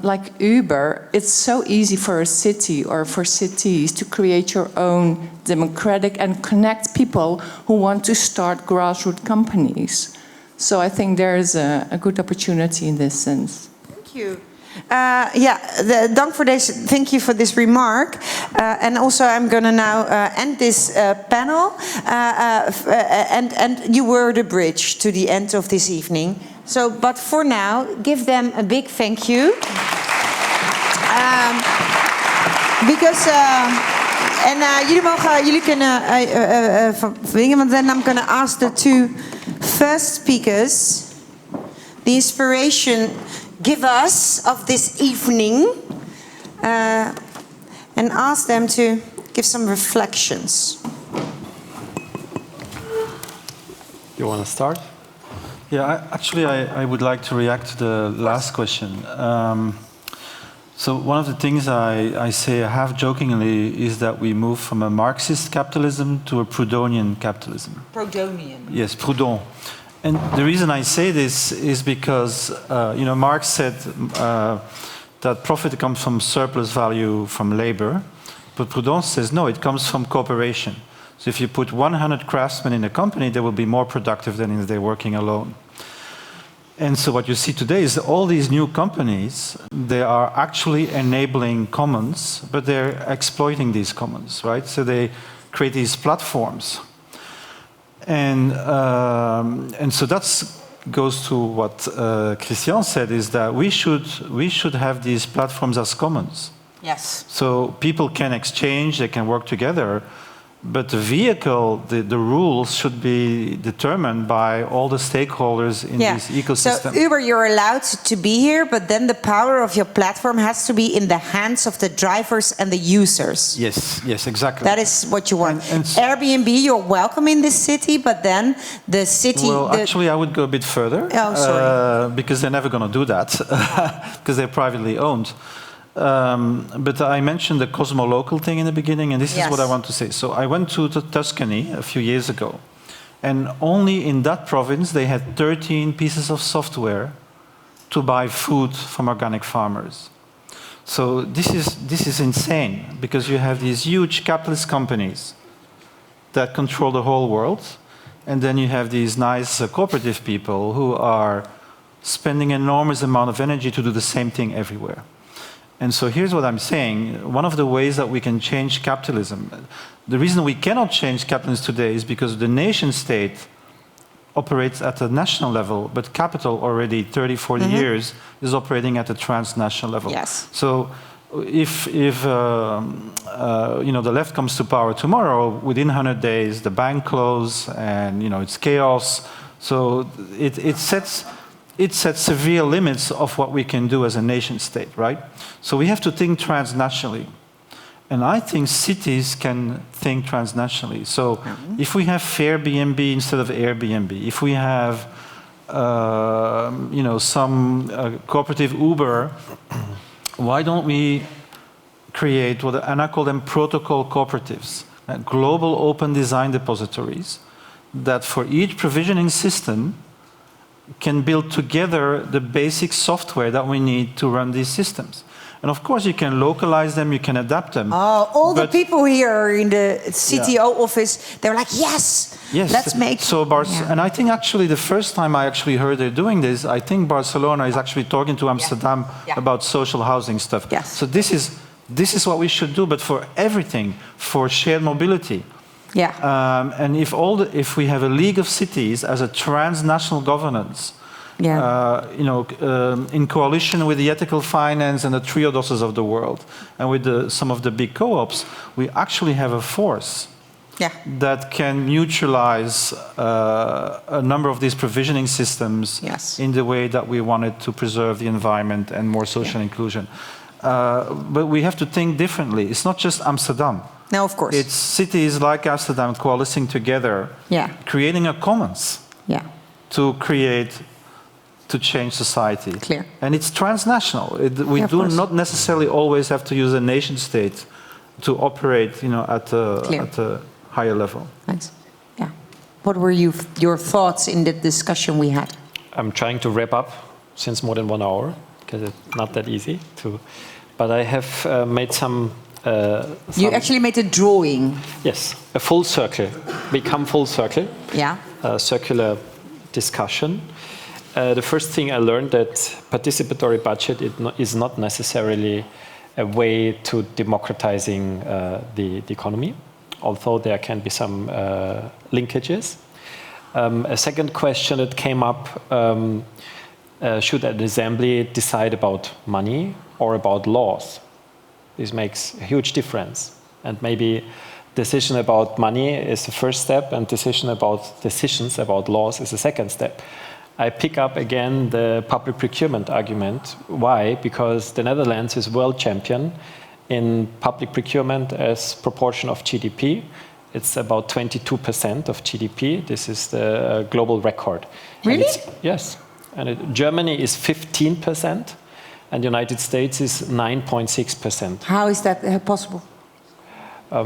like Uber, it's so easy for a city or for cities to create your own democratic and connect people who want to start grassroots companies. So I think there is a good opportunity in this sense. Thank you. Thank you for this remark. And also I'm going to now end this panel. And you were the bridge to the end of this evening. So, but for now, give them a big thank you. Because, jullie kunnen dingen, want then I'm going to ask the two first speakers the inspiration give us of this evening and ask them to give some reflections. You want to start? Yeah, I would like to react to the last question. So one of the things I say half jokingly is that we move from a Marxist capitalism to a Proudhonian capitalism. Proudhonian. Yes, Proudhon. And the reason I say this is because, Marx said that profit comes from surplus value from labor, but Proudhon says no, it comes from cooperation. So if you put 100 craftsmen in a company, they will be more productive than if they're working alone. And so what you see today is all these new companies, they are actually enabling commons, but they're exploiting these commons, right? So they create these platforms. And so that goes to what Christian said, is that we should have these platforms as commons. Yes. So people can exchange, they can work together, but the vehicle, the rules should be determined by all the stakeholders in this ecosystem. So Uber, you're allowed to be here, but then the power of your platform has to be in the hands of the drivers and the users. Yes, exactly. That is what you want. And Airbnb, you're welcome in this city, but then the city... Well, actually, I would go a bit further. Oh, sorry. Because they're never going to do that, because they're privately owned. But I mentioned the cosmo-local thing in the beginning, and this is what I want to say. So I went to Tuscany a few years ago, and only in that province they had 13 pieces of software to buy food from organic farmers. So this is insane, because you have these huge capitalist companies that control the whole world, and then you have these nice cooperative people who are spending an enormous amount of energy to do the same thing everywhere. And so here's what I'm saying. One of the ways that we can change capitalism, the reason we cannot change capitalism today is because the nation state operates at a national level, but capital already 30, 40 years is operating at a transnational level. Yes. So if the left comes to power tomorrow, within 100 days, the bank closes and it's chaos. So it sets severe limits of what we can do as a nation state, right? So we have to think transnationally. And I think cities can think transnationally. So if we have Airbnb instead of Airbnb, if we have some cooperative Uber, why don't we create and I call them protocol cooperatives, global open design depositories, that for each provisioning system can build together the basic software that we need to run these systems. And of course, you can localize them, you can adapt them. All the people here in the CTO office, they're like, yes, let's make... So and I think actually the first time I actually heard they're doing this, I think Barcelona is actually talking to Amsterdam about social housing stuff. Yes. So this is what we should do, but for everything, for shared mobility. Yeah. And if we have a league of cities as a transnational governance, in coalition with the ethical finance and the triodoses of the world, and with some of the big co-ops, we actually have a force that can neutralize a number of these provisioning systems in the way that we wanted to preserve the environment and more social inclusion. But we have to think differently. It's not just Amsterdam. No, of course. It's cities like Amsterdam coalescing together, creating a commons to change society. Clear. And it's transnational. We do not necessarily always have to use a nation state to operate, at a higher level. Thanks. Yeah. What were your thoughts in the discussion we had? I'm trying to wrap up since more than 1 hour, because it's not that easy to. But I have made some. You actually made a drawing. Yes, a full circle. Become full circle. Yeah. A circular discussion. The first thing I learned that participatory budget is not necessarily a way to democratizing the economy, although there can be some linkages. A second question that came up, should an assembly decide about money or about laws? This makes a huge difference. And maybe decision about money is the first step, and decisions about laws is the second step. I pick up again the public procurement argument. Why? Because the Netherlands is world champion in public procurement as proportion of GDP. It's about 22% of GDP. This is the global record. Really? Yes. And Germany is 15%, and the United States is 9.6%. How is that possible? Well,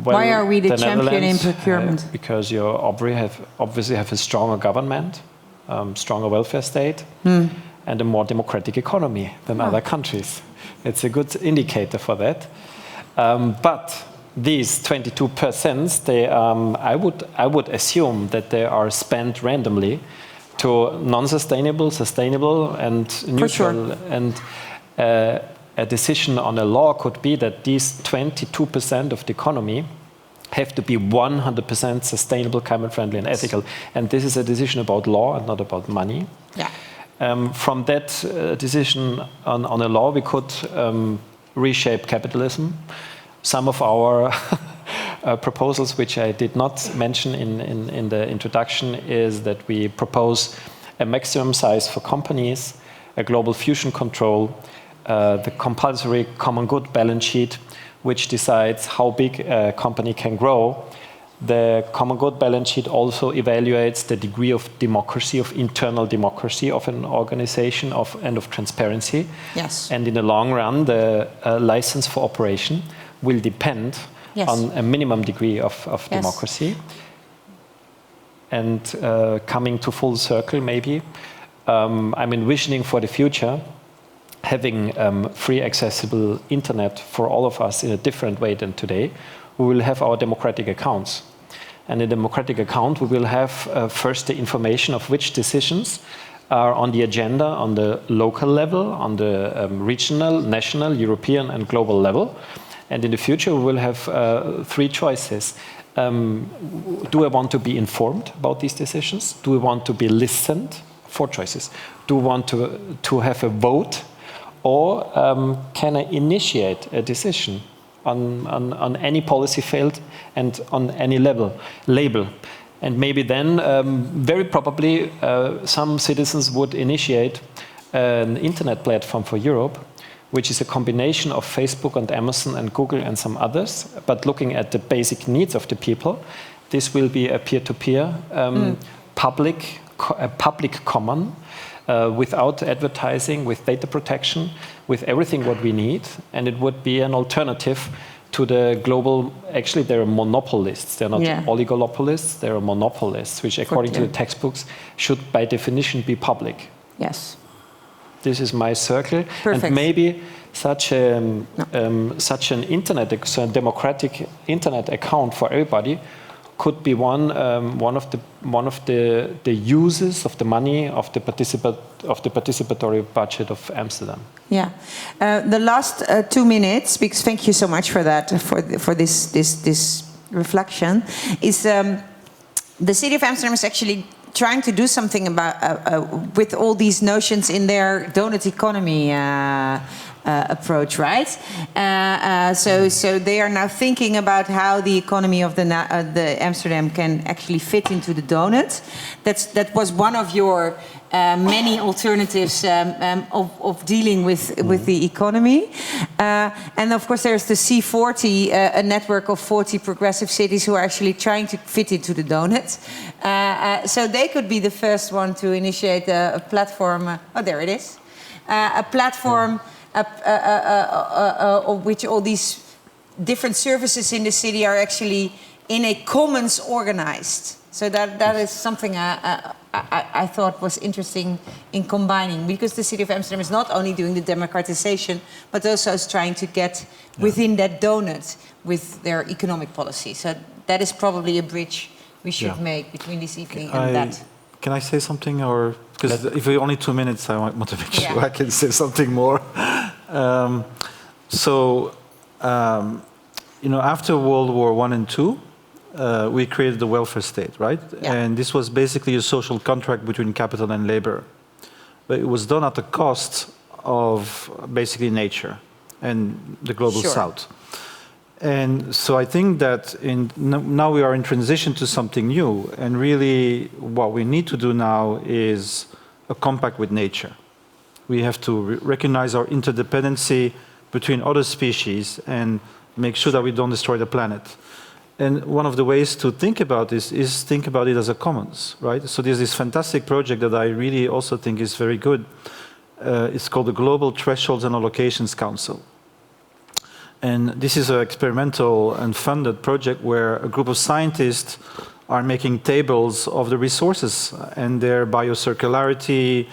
why are we the champion in procurement? Because you obviously have a stronger government, stronger welfare state, and a more democratic economy than other countries. It's a good indicator for that. But these 22%, I would assume that they are spent randomly to non-sustainable, sustainable, and neutral. Sure. And a decision on a law could be that these 22% of the economy have to be 100% sustainable, climate-friendly, and ethical. And this is a decision about law and not about money. Yeah. From that decision on a law, we could reshape capitalism. Some of our proposals, which I did not mention in the introduction, is that we propose a maximum size for companies, a global fusion control, the compulsory common good balance sheet, which decides how big a company can grow. The common good balance sheet also evaluates the degree of democracy, of internal democracy of an organization, and of transparency. Yes. And in the long run, the license for operation will depend on a minimum degree of democracy. And coming to full circle, maybe, I'm envisioning for the future having free accessible internet for all of us in a different way than today. We will have our democratic accounts. And in the democratic account, we will have first the information of which decisions are on the agenda on the local level, on the regional, national, European, and global level. And in the future, we will have three choices. Do I want to be informed about these decisions? Do we want to be listened? 4 choices. Do we want to have a vote? Or can I initiate a decision on any policy field and on any label? And maybe then, very probably, some citizens would initiate an internet platform for Europe, which is a combination of Facebook and Amazon and Google and some others, but looking at the basic needs of the people. This will be a peer-to-peer public common, without advertising, with data protection, with everything what we need, and it would be an alternative to the global. Actually, there are monopolists. They're not oligopolists. There are monopolists, which, according to the textbooks, should by definition be public. Yes. This is my circle. Perfect. And maybe such an democratic internet account for everybody could be one of the uses of the money of the participatory budget of Amsterdam. Yeah, the last 2 minutes, because thank you so much for that, for this reflection, is the city of Amsterdam is actually trying to do something about with all these notions in their donut economy approach, right? So they are now thinking about how the economy of the Amsterdam can actually fit into the donut. That was one of your many alternatives of dealing with the economy. And of course there's the C40, a network of 40 progressive cities who are actually trying to fit into the donut. So they could be the first one to initiate a platform. Oh, there it is. A platform of which all these different services in the city are actually in a commons organized. So that is something I thought was interesting in combining, because the city of Amsterdam is not only doing the democratization, but also is trying to get within that donut with their economic policy. So that is probably a bridge we should make between this evening and that. Can I say something, or because if we only 2 minutes, I want to make sure I can say something more. After World War I and II, we created the welfare state, right? Yeah. And this was basically a social contract between capital and labor, but it was done at the cost of basically nature and the global South. And so I think that now we are in transition to something new, and really what we need to do now is a compact with nature. We have to recognize our interdependency between other species and make sure that we don't destroy the planet. And one of the ways to think about this is think about it as a commons, right? So there's this fantastic project that I really also think is very good. It's called the Global Thresholds and Allocations Council. And this is an experimental and funded project where a group of scientists are making tables of the resources and their biocircularity.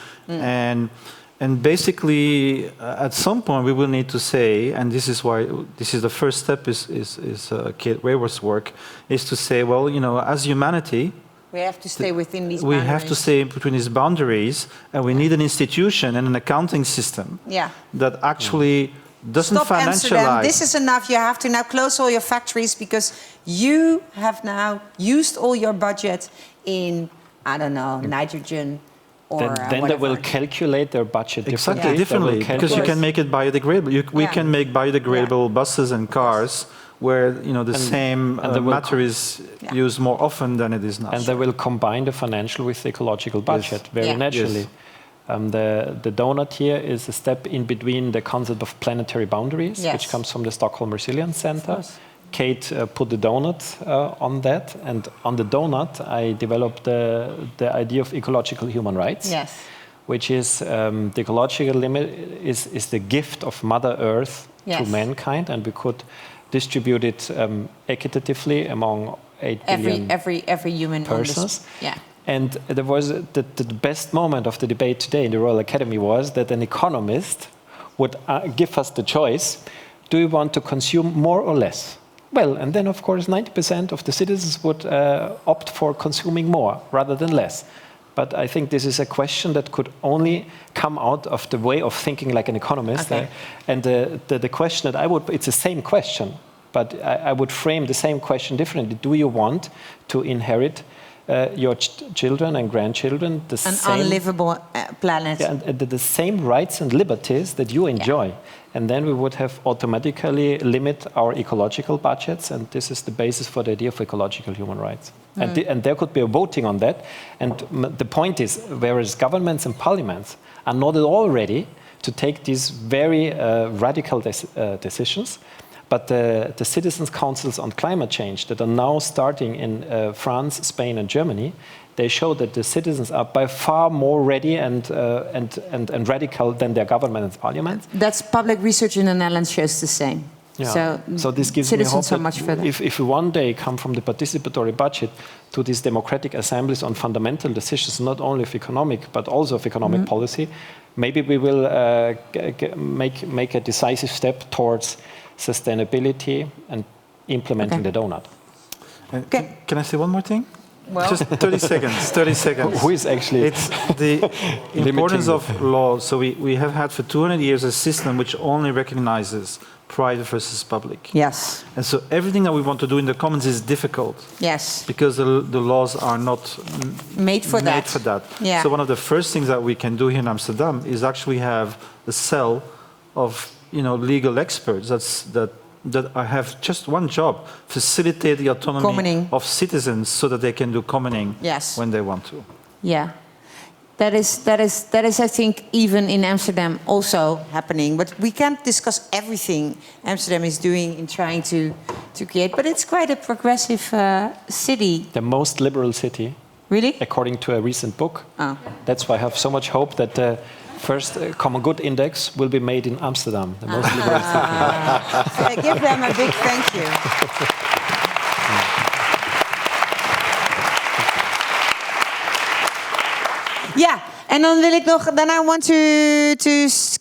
And basically, at some point, we will need to say, and this is why this is the first step is Kate Raworth's work, is to say, well, you know, as humanity, we have to stay within these boundaries. We have to stay between these boundaries, and we need an institution and an accounting system that actually doesn't Stop financialize. Amsterdam. This is enough. You have to now close all your factories because you have now used all your budget in, I don't know, nitrogen. Then they will calculate their budget exactly differently because you can make it biodegradable. We can make biodegradable buses and cars where the same matter is used more often than it is now. And they will combine the financial with the ecological budget very naturally. The donut here is a step in between the concept of planetary boundaries, which comes from the Stockholm Resilience Center. Kate put the donut on that, and on the donut I developed the idea of ecological human rights, which is the ecological limit is the gift of Mother Earth to mankind, and we could distribute it equitatively among 8 billion every human persons. And there was the best moment of the debate today in the Royal Academy was that an economist would give us the choice: do you want to consume more or less? Well, and then, of course, 90% of the citizens would opt for consuming more rather than less. But I think this is a question that could only come out of the way of thinking like an economist. And the question that I would, it's the same question, but I would frame the same question differently. Do you want to inherit your children and grandchildren an unlivable planet? And the same rights and liberties that you enjoy. And then we would have automatically limit our ecological budgets, and this is the basis for the idea of ecological human rights. And there could be a voting on that. And the point is, whereas governments and parliaments are not at all ready to take these very radical decisions, but the citizens' councils on climate change that are now starting in France, Spain, and Germany, they show that the citizens are by far more ready and radical than their government and parliament. That's public research in the Netherlands shows the same. So this gives me hope that if we one day come from the participatory budget to these democratic assemblies on fundamental decisions, not only of economic but also of economic policy, maybe we will make a decisive step towards sustainability and implementing the donut. Can I say one more thing? Well. Just 30 seconds. 30 seconds. Who is actually? It's the importance of law. So we have had for 200 years a system which only recognizes private versus public. Yes. And so everything that we want to do in the commons is difficult. Yes. Because the laws are not made for that. Yeah. So one of the first things that we can do here in Amsterdam is actually have a cell of legal experts that have just one job: facilitate the autonomy of citizens so that they can do commoning when they want to. Yeah, that is I think even in Amsterdam also happening. But we can't discuss everything Amsterdam is doing in trying to create. But it's quite a progressive city. The most liberal city. Really? According to a recent book. Oh. That's why I have so much hope that the first Common Good Index will be made in Amsterdam, the most liberal city. So I give them a big thank you. Ja, en dan wil ik nog, daarna I want to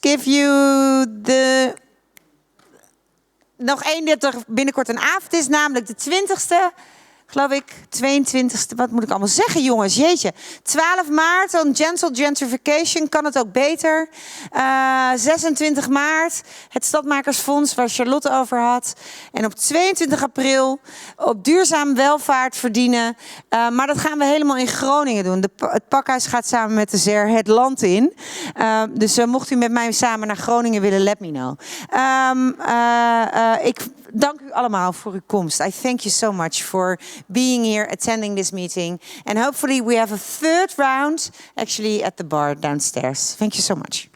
give you nog één dat er binnenkort een avond is, namelijk de 20e. geloof ik, 22e, wat moet ik allemaal zeggen, jongens? Jeetje. 12 maart, dan gentrification, kan het ook beter. 26 maart, het Stadmakersfonds, waar Charlotte over had. En op 22 april, op duurzaam welvaart verdienen. Maar dat gaan we helemaal in Groningen doen. Het pakhuis gaat samen met de ZER het land in. Dus mocht u met mij samen naar Groningen willen, let me know. Ik dank u allemaal voor uw komst. I thank you so much for being here, attending this meeting. And hopefully we have a third round actually at the bar downstairs. Thank you so much.